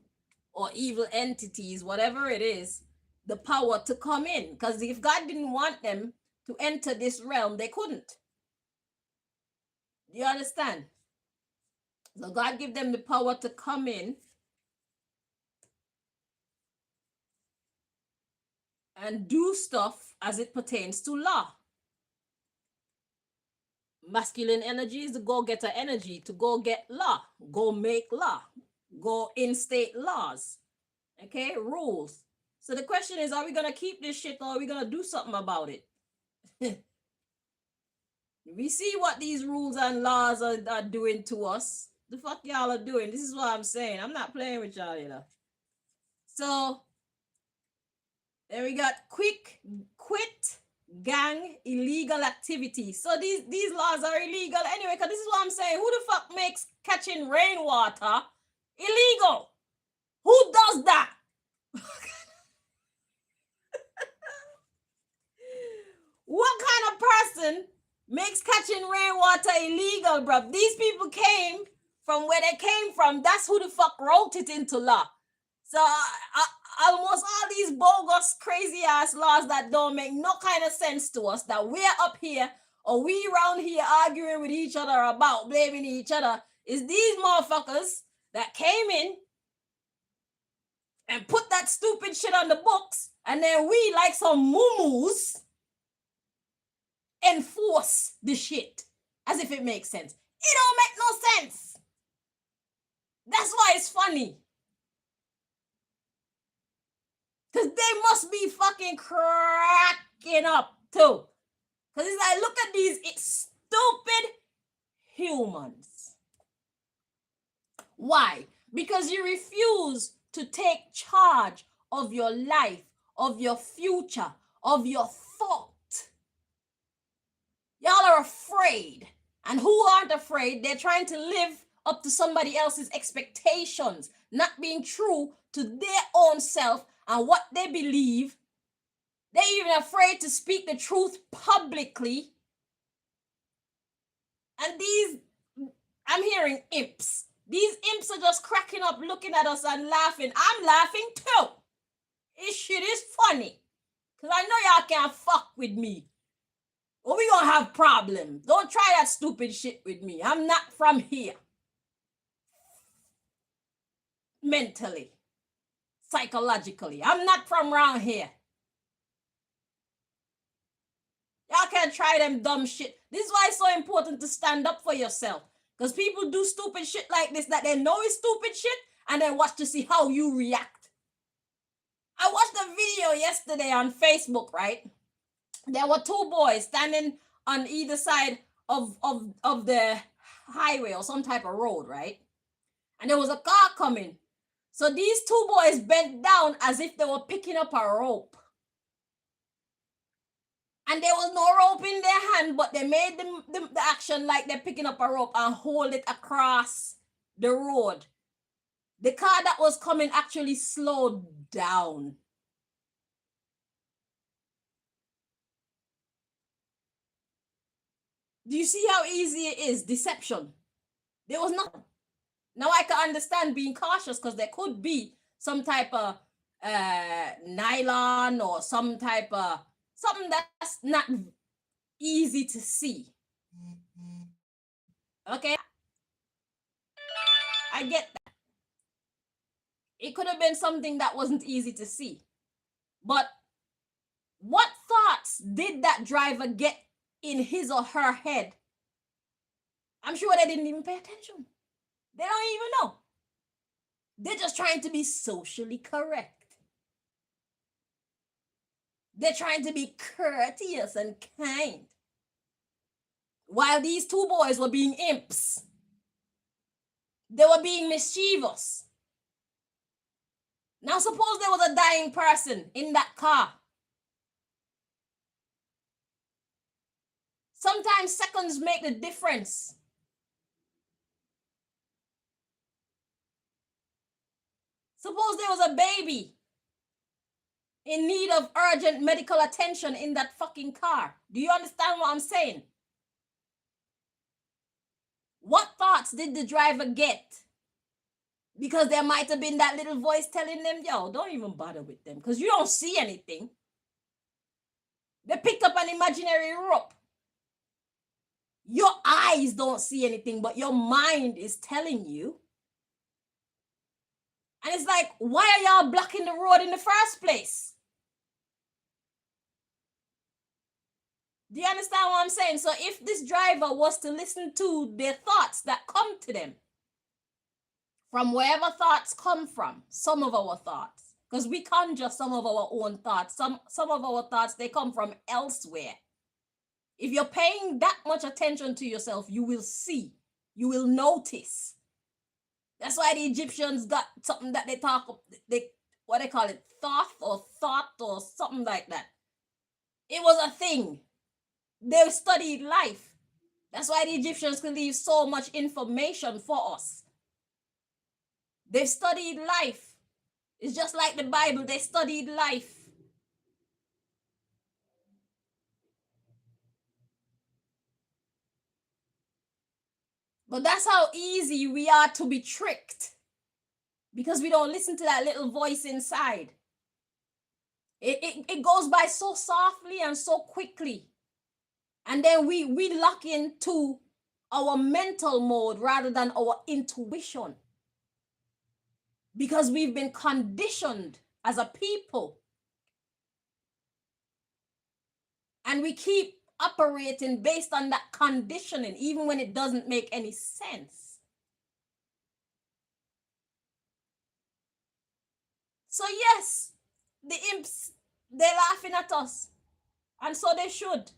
or evil entities, whatever it is, the power to come in. Because if God didn't want them to enter this realm, they couldn't. Do you understand? So God gave them the power to come in and do stuff as it pertains to law. Masculine energy is the go-getter energy, to go get law, go make law, go instate laws, okay, rules. So the question is, are we gonna keep this shit or are we gonna do something about it? We see what these rules and laws are doing to us. The fuck y'all are doing. This is what I'm saying. I'm not playing with y'all, you know. So then we got quit gang illegal activity. So these laws are illegal anyway, because this is what I'm saying. Who the fuck makes catching rainwater illegal? Who does that? What kind of person makes catching rainwater illegal, bro? These people came from where they came from. That's who the fuck wrote it into law. So almost all these bogus, crazy ass laws that don't make no kind of sense to us, that we're up here or we around here arguing with each other about, blaming each other, is these motherfuckers that came in and put that stupid shit on the books, and then we, like some moo-moos, enforce the shit as if it makes sense. It don't make no sense. That's why it's funny. Because they must be fucking cracking up too. Because it's like, look at these stupid humans. Why? Because you refuse to take charge of your life, of your future, of your thought. Y'all are afraid. And who aren't afraid? They're trying to live up to somebody else's expectations, not being true to their own self and what they believe. They're even afraid to speak the truth publicly. And these, I'm hearing imps. These imps are just cracking up, looking at us and laughing. I'm laughing too. This shit is funny. Because I know y'all can't fuck with me. Or we gonna have problems. Don't try that stupid shit with me. I'm not from here. Mentally. Psychologically. I'm not from around here. Y'all can't try them dumb shit. This is why it's so important to stand up for yourself. Because people do stupid shit like this that they know is stupid shit and then watch to see how you react. I watched a video yesterday on Facebook, right? There were two boys standing on either side of the highway or some type of road, right? And there was a car coming. So these two boys bent down as if they were picking up a rope. And there was no rope in their hand, but they made the action like they're picking up a rope and hold it across the road. The car that was coming actually slowed down. Do you see how easy it is? Deception. There was nothing. Now I can understand being cautious because there could be some type of nylon or some type of something that's not easy to see. Okay, I get that. It could have been something that wasn't easy to see. But what thoughts did that driver get in his or her head? I'm sure they didn't even pay attention. They don't even know. They're just trying to be socially correct. They're trying to be courteous and kind. While these two boys were being imps. They were being mischievous. Now suppose there was a dying person in that car. Sometimes seconds make the difference. Suppose there was a baby in need of urgent medical attention in that fucking car. Do you understand what I'm saying? What thoughts did the driver get? Because there might have been that little voice telling them, yo, don't even bother with them because you don't see anything. They picked up an imaginary rope. Your eyes don't see anything, but your mind is telling you. And it's like, why are y'all blocking the road in the first place? Do you understand what I'm saying? So if this driver was to listen to their thoughts that come to them, from wherever thoughts come from, some of our thoughts, because we conjure some of our own thoughts, some of our thoughts, they come from elsewhere. If you're paying that much attention to yourself, you will see, you will notice. That's why the Egyptians got something that they talk, what they call it, thought or something like that. It was a thing. They studied life. That's why the Egyptians could leave so much information for us. They've studied life. It's just like the Bible, they studied life. But that's how easy we are to be tricked. Because we don't listen to that little voice inside. It goes by so softly and so quickly. And then we lock into our mental mode rather than our intuition. Because we've been conditioned as a people. And we keep operating based on that conditioning, even when it doesn't make any sense. So yes, the imps, they're laughing at us. And so they should.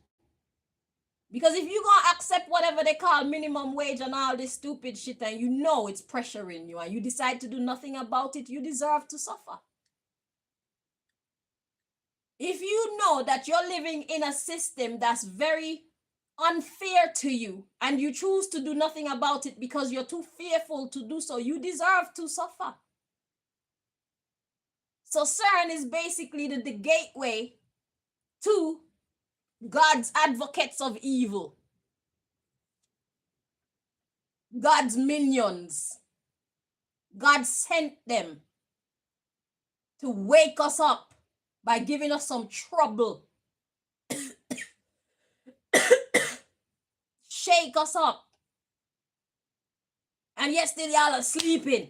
Because if you're going to accept whatever they call minimum wage and all this stupid shit, and you know it's pressuring you, and you decide to do nothing about it, you deserve to suffer. If you know that you're living in a system that's very unfair to you, and you choose to do nothing about it because you're too fearful to do so, you deserve to suffer. So CERN is basically the gateway to God's advocates of evil. God's minions. God sent them to wake us up by giving us some trouble. Shake us up. And yet still y'all are sleeping.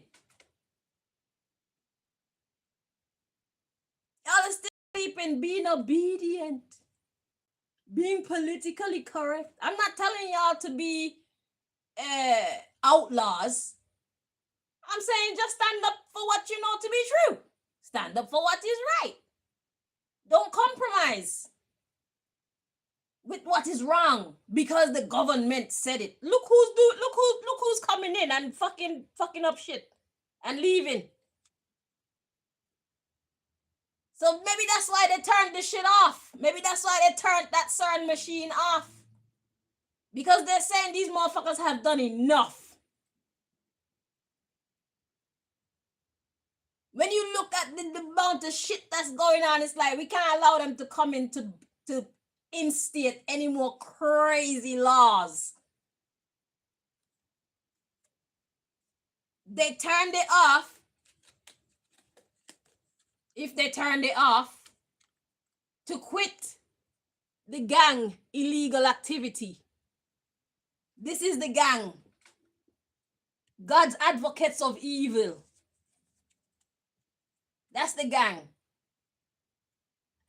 Y'all are still sleeping, being obedient. Being politically correct. I'm not telling y'all to be outlaws. I'm saying just stand up for what you know to be true. Stand up for what is right. Don't compromise with what is wrong because the government said it. Look who's coming in and fucking up shit and leaving. So maybe that's why they turned the shit off. Maybe that's why they turned that CERN machine off. Because they're saying these motherfuckers have done enough. When you look at the amount of shit that's going on, it's like we can't allow them to come in to instate any more crazy laws. They turned it off. If they turned it off to quit the gang illegal activity. This is the gang. God's advocates of evil. That's the gang.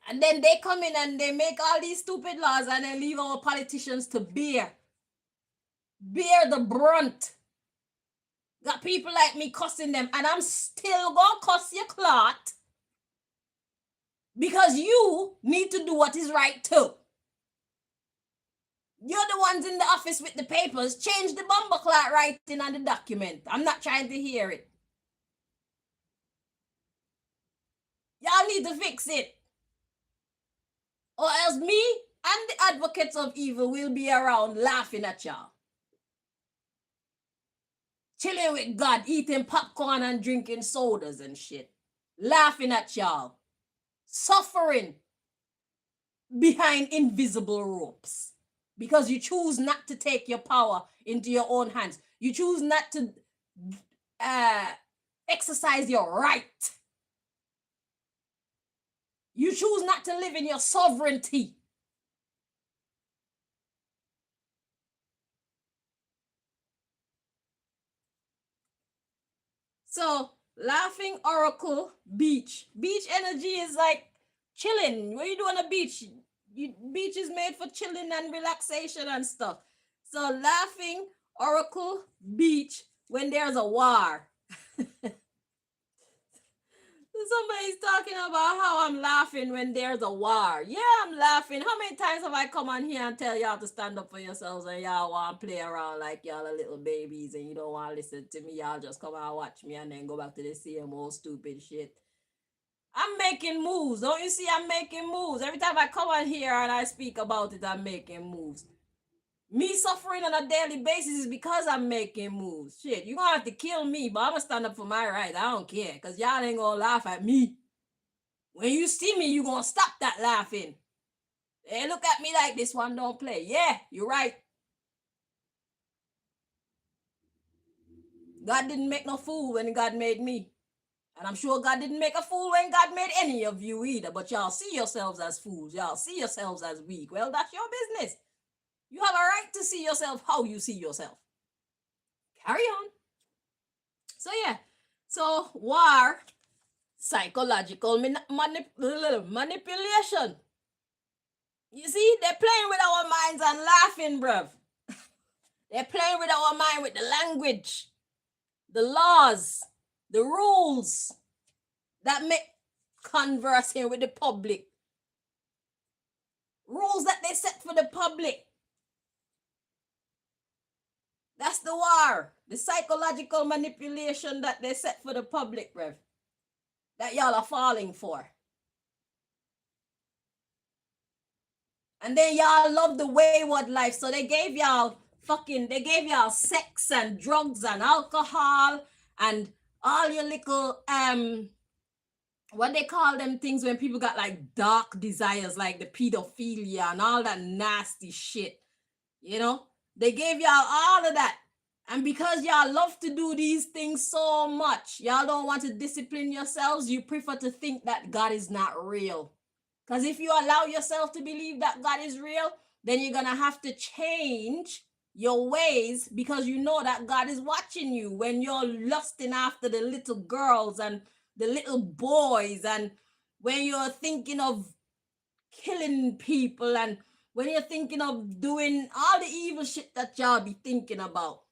And then they come in and they make all these stupid laws and they leave our politicians to bear the brunt. Got people like me cussing them, and I'm still gonna cuss your clot because you need to do what is right too. You're the ones in the office with the papers. Change the bumper clot writing on the document. I'm not trying to hear it. Y'all need to fix it. Or else me and the advocates of evil will be around laughing at y'all. Chilling with God, eating popcorn and drinking sodas and shit. Laughing at y'all. Suffering behind invisible ropes. Because you choose not to take your power into your own hands. You choose not to exercise your right. You choose not to live in your sovereignty. So, laughing oracle, beach. Beach energy is like chilling. What you do on a beach? Beach is made for chilling and relaxation and stuff. So, laughing oracle, beach, when there's a war. Somebody's talking about how I'm laughing when there's a war. Yeah, I'm laughing. How many times have I come on here and tell y'all to stand up for yourselves and y'all want to play around like y'all are little babies and you don't want to listen to me? Y'all just come and watch me and then go back to the same old stupid shit. I'm making moves. Don't you see I'm making moves? Every time I come on here and I speak about it, I'm making moves. Me suffering on a daily basis is because I'm making moves. Shit, you're gonna have to kill me, but I'm gonna stand up for my rights. I don't care, because y'all ain't gonna laugh at me. When you see me, you gonna stop that laughing. Hey, look at me like this one don't play. Yeah, you're right. God didn't make no fool when God made me. And I'm sure God didn't make a fool when God made any of you either. But y'all see yourselves as fools. Y'all see yourselves as weak. Well, that's your business. You have a right to see yourself how you see yourself. Carry on. So yeah. So war, psychological manipulation. You see, they're playing with our minds and laughing, bruv. They're playing with our mind with the language, the laws, the rules that make conversing with the public. Rules that they set for the public. That's the war. The psychological manipulation that they set for the public, bruv. That y'all are falling for. And then y'all love the wayward life. So they gave y'all sex and drugs and alcohol and all your little what they call them things when people got like dark desires, like the pedophilia and all that nasty shit. You know, they gave y'all all of that. And because y'all love to do these things so much, y'all don't want to discipline yourselves. You prefer to think that God is not real. Because if you allow yourself to believe that God is real, then you're going to have to change your ways because you know that God is watching you when you're lusting after the little girls and the little boys, and when you're thinking of killing people, and when you're thinking of doing all the evil shit that y'all be thinking about,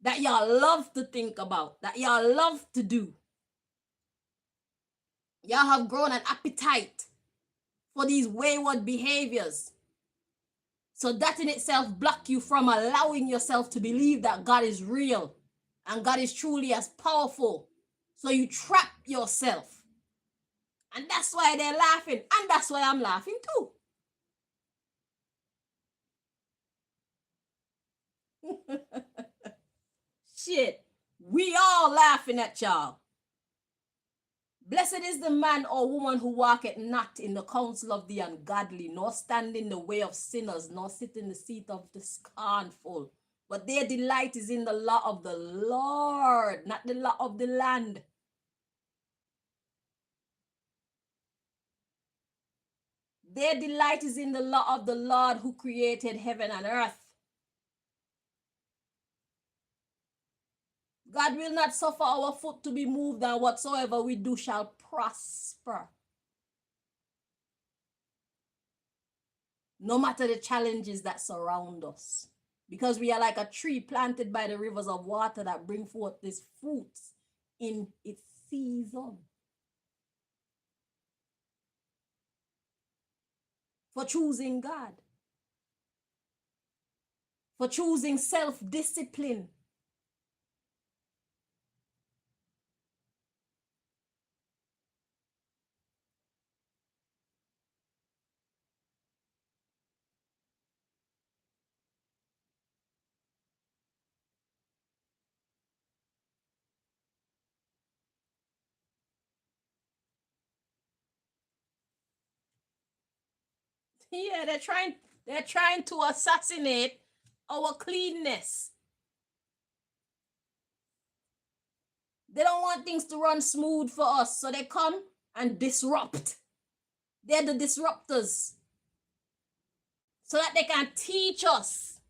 that y'all love to think about, that y'all love to do. Y'all have grown an appetite for these wayward behaviors. So that in itself block you from allowing yourself to believe that God is real and God is truly as powerful. So you trap yourself. And that's why they're laughing. And that's why I'm laughing too. Shit. We all laughing at y'all. Blessed is the man or woman who walketh not in the counsel of the ungodly, nor stand in the way of sinners, nor sit in the seat of the scornful. But their delight is in the law of the Lord, not the law of the land. Their delight is in the law of the Lord who created heaven and earth. God will not suffer our foot to be moved, and whatsoever we do shall prosper. No matter the challenges that surround us. Because we are like a tree planted by the rivers of water that bring forth these fruits in its season. For choosing God. For choosing self-discipline. Yeah, they're trying to assassinate our cleanness. They don't want things to run smooth for us, so they come and disrupt. They're the disruptors. So that they can teach us.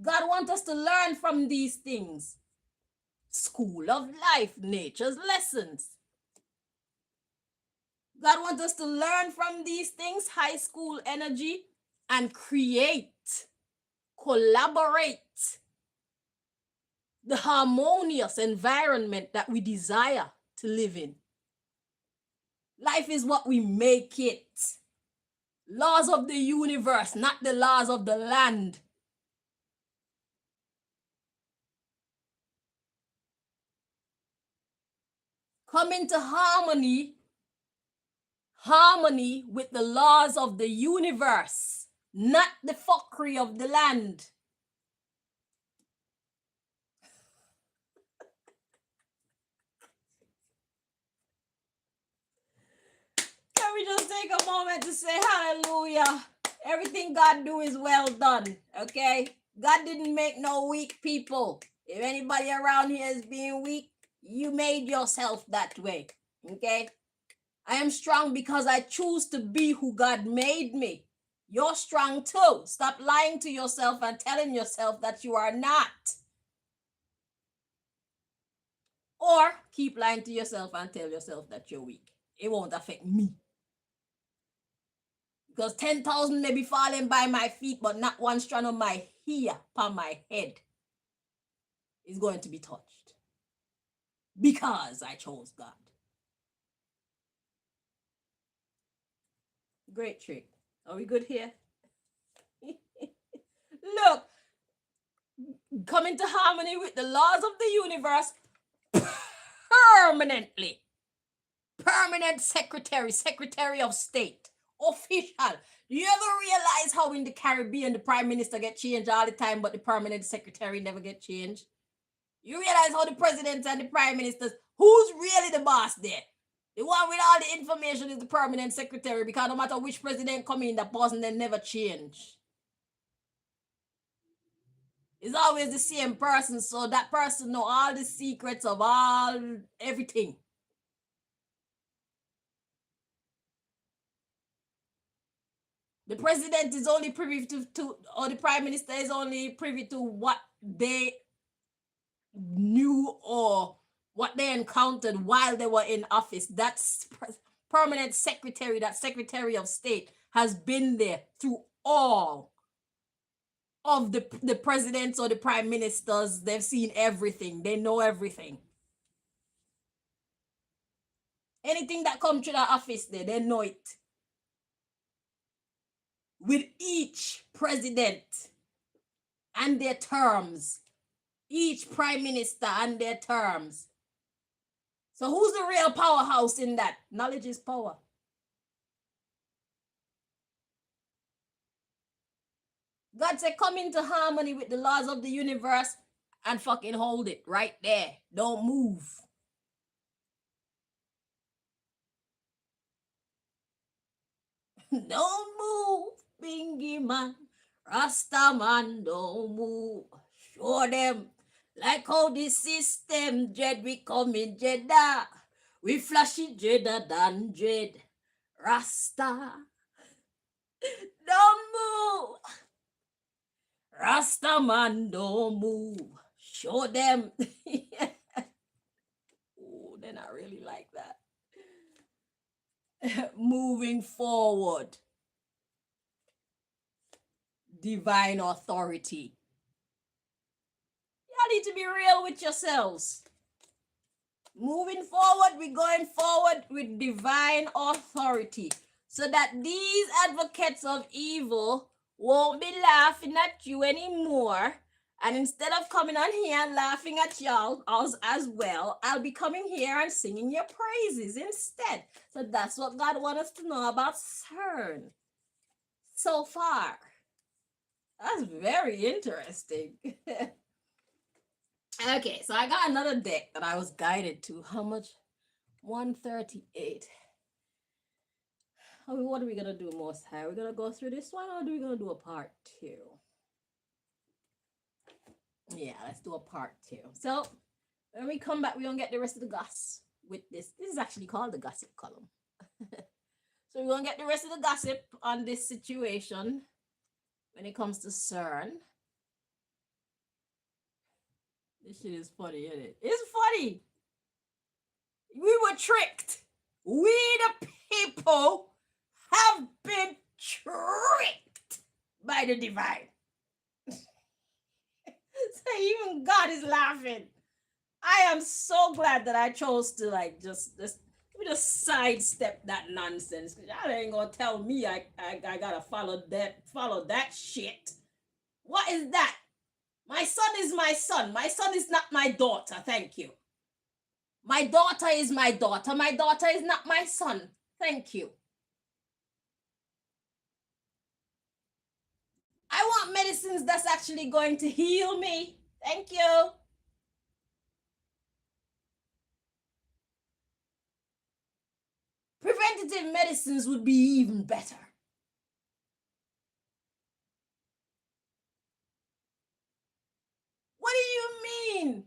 God wants us to learn from these things. School of life, nature's lessons. God wants us to learn from these things, high school energy, and create, collaborate the harmonious environment that we desire to live in. Life is what we make it. Laws of the universe, not the laws of the land. Come into harmony with the laws of the universe, not the fuckery of the land. Can we just take a moment to say hallelujah? Everything God do is well done, okay? God didn't make no weak people. If anybody around here is being weak, you made yourself that way, okay? I am strong because I choose to be who God made me. You're strong too. Stop lying to yourself and telling yourself that you are not. Or keep lying to yourself and tell yourself that you're weak. It won't affect me. Because 10,000 may be falling by my feet, but not one strand of my hair upon my head is going to be touched. Because I chose God. Great trick. Are we good here? Look, come into harmony with the laws of the universe permanently. Permanent secretary of state, official. Do you ever realize how in the Caribbean the prime minister get changed all the time, but the permanent secretary never get changed? You realize how the presidents and the prime ministers, who's really the boss there? The one with all the information is the permanent secretary, because no matter which president come in, that person then never change. It's always the same person, so that person know all the secrets of everything. The president is only privy to, or the prime minister is only privy to what they knew or what they encountered while they were in office. That's permanent secretary, that secretary of state has been there through all of the presidents or the prime ministers. They've seen everything. They know everything. Anything that comes to the office there, they know it. With each president and their terms, each prime minister and their terms. So who's the real powerhouse in that? Knowledge is power. God said, come into harmony with the laws of the universe and fucking hold it right there. Don't move. Don't move, Bingy man. Rasta man, don't move. Show them. Like how the system dread, we come in Jeddah. We flashy Jeddah than dread. Rasta. Don't move. Rasta man don't move. Show them. Oh, then I really like that. Moving forward. Divine authority. Y'all need to be real with yourselves. Moving forward, we're going forward with divine authority so that these advocates of evil won't be laughing at you anymore. And instead of coming on here and laughing at y'all as well, I'll be coming here and singing your praises instead. So that's what God wants us to know about CERN so far. That's very interesting. Okay, so I got another deck that I was guided to. How much? 138. What are we gonna do, Most High? We're gonna go through this one, or are we gonna do a part 2? Yeah, let's do a part 2. So when we come back, we're gonna get the rest of the goss with this. This is actually called the gossip column. So we're gonna get the rest of the gossip on this situation when it comes to CERN. This shit is funny, isn't it? It's funny. We were tricked. We the people have been tricked by the divine. So even God is laughing. I am so glad that I chose to just sidestep that nonsense. Y'all ain't gonna tell me I gotta follow that shit. What is that? My son is my son. My son is not my daughter. Thank you. My daughter is my daughter. My daughter is not my son. Thank you. I want medicines that's actually going to heal me. Thank you. Preventative medicines would be even better. What do you mean?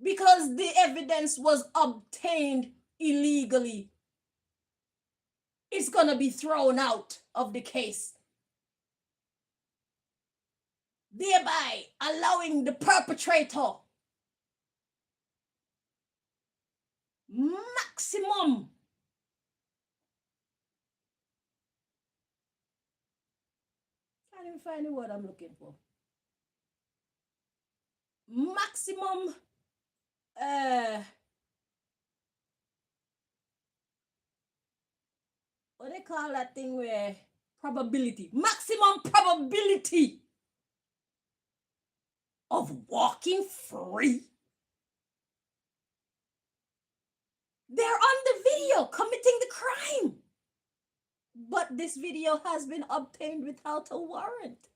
Because the evidence was obtained illegally, it's going to be thrown out of the case, thereby allowing the perpetrator maximum can't even find the word I'm looking for. Maximum what they call that thing where probability, maximum probability of walking free. They're on the video committing the crime. But this video has been obtained without a warrant.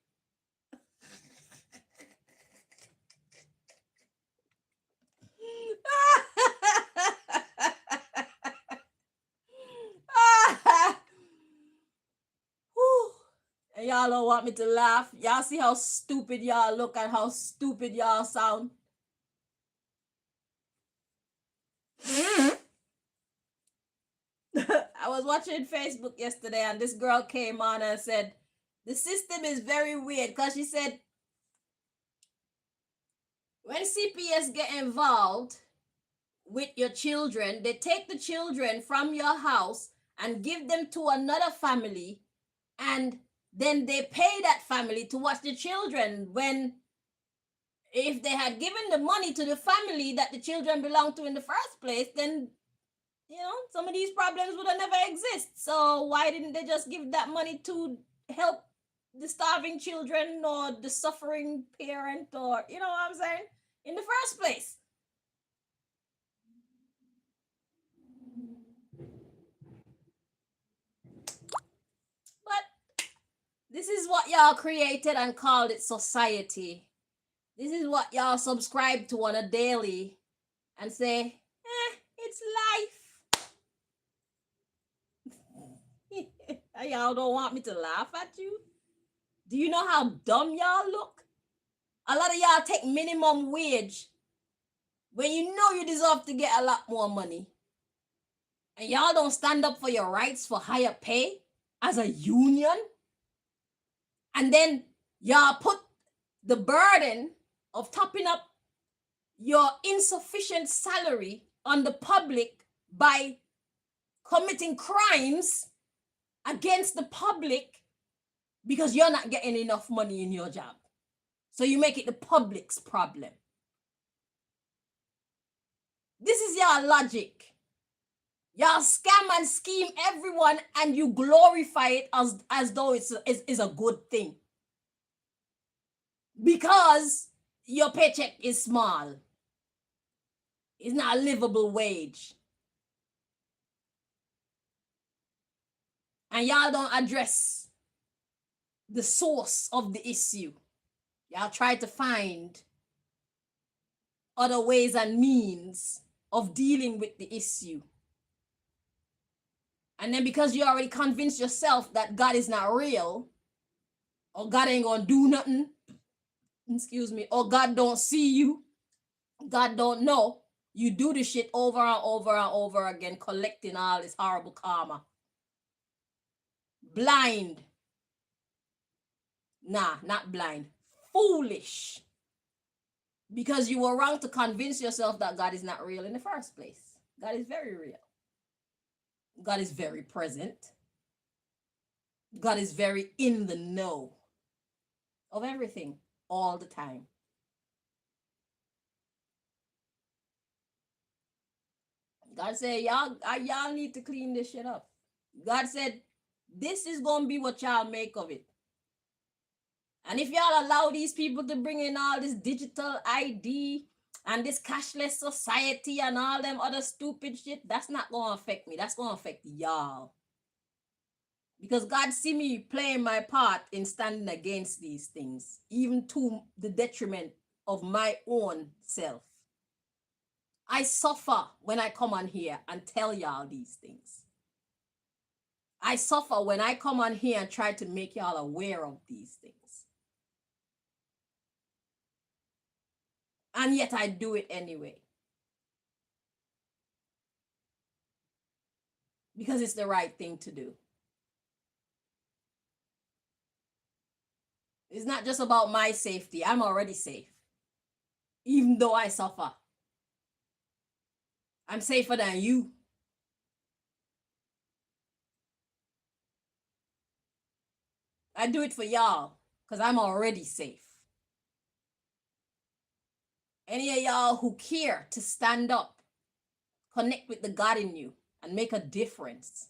And y'all don't want me to laugh. Y'all see how stupid y'all look and how stupid y'all sound. I was watching Facebook yesterday and this girl came on and said, the system is very weird because she said, when CPS get involved with your children, they take the children from your house and give them to another family, and then they pay that family to watch the children, when if they had given the money to the family that the children belong to in the first place, then some of these problems would have never exist. So why didn't they just give that money to help the starving children or the suffering parent, or you know what I'm saying, in the first place? But this is what y'all created and called it society. This is what y'all subscribe to on a daily and say, it's life. Y'all don't want me to laugh at you? Do you know how dumb y'all look? A lot of y'all take minimum wage when you know you deserve to get a lot more money. And y'all don't stand up for your rights for higher pay as a union. And then y'all put the burden of topping up your insufficient salary on the public by committing crimes against the public because you're not getting enough money in your job. So you make it the public's problem. This is your logic. Y'all scam and scheme everyone and you glorify it as though it's a good thing. Because your paycheck is small. It's not a livable wage. And y'all don't address the source of the issue. Y'all try to find other ways and means of dealing with the issue. And then because you already convinced yourself that God is not real, or God ain't gonna do nothing, excuse me, or God don't see you, God don't know, you do the shit over and over and over again, collecting all this horrible karma. Blind. Nah, not blind. Foolish. Because you were wrong to convince yourself that God is not real in the first place. God is very real. God is very present. God is very in the know of everything all the time. God said, y'all need to clean this shit up. God said, this is going to be what y'all make of it. And if y'all allow these people to bring in all this digital ID and this cashless society and all them other stupid shit, that's not going to affect me. That's going to affect y'all. Because God see me playing my part in standing against these things, even to the detriment of my own self. I suffer when I come on here and tell y'all these things. I suffer when I come on here and try to make y'all aware of these things. And yet I do it anyway. Because it's the right thing to do. It's not just about my safety. I'm already safe. Even though I suffer. I'm safer than you. I do it for y'all because I'm already safe. Any of y'all who care to stand up, connect with the God in you, and make a difference,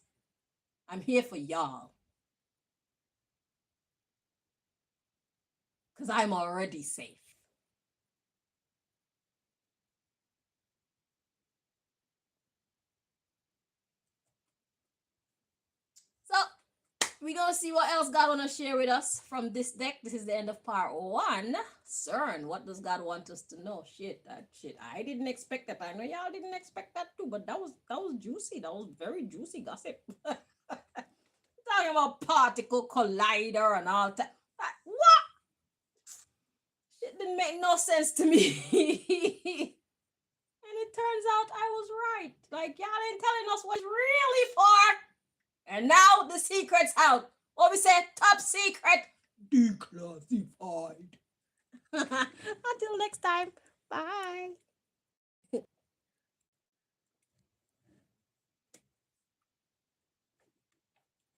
I'm here for y'all. Because I'm already safe. So, we're going to see what else God want to share with us from this deck. This is the end of part 1. CERN, what does God want us to know? Shit. I didn't expect that. I know y'all didn't expect that too, but that was juicy. That was very juicy gossip. Talking about particle collider and all that. What? Shit didn't make no sense to me. And it turns out I was right. Like, y'all ain't telling us what it's really for. And now the secret's out. What we say? Top secret. Declassified. Until next time. Bye.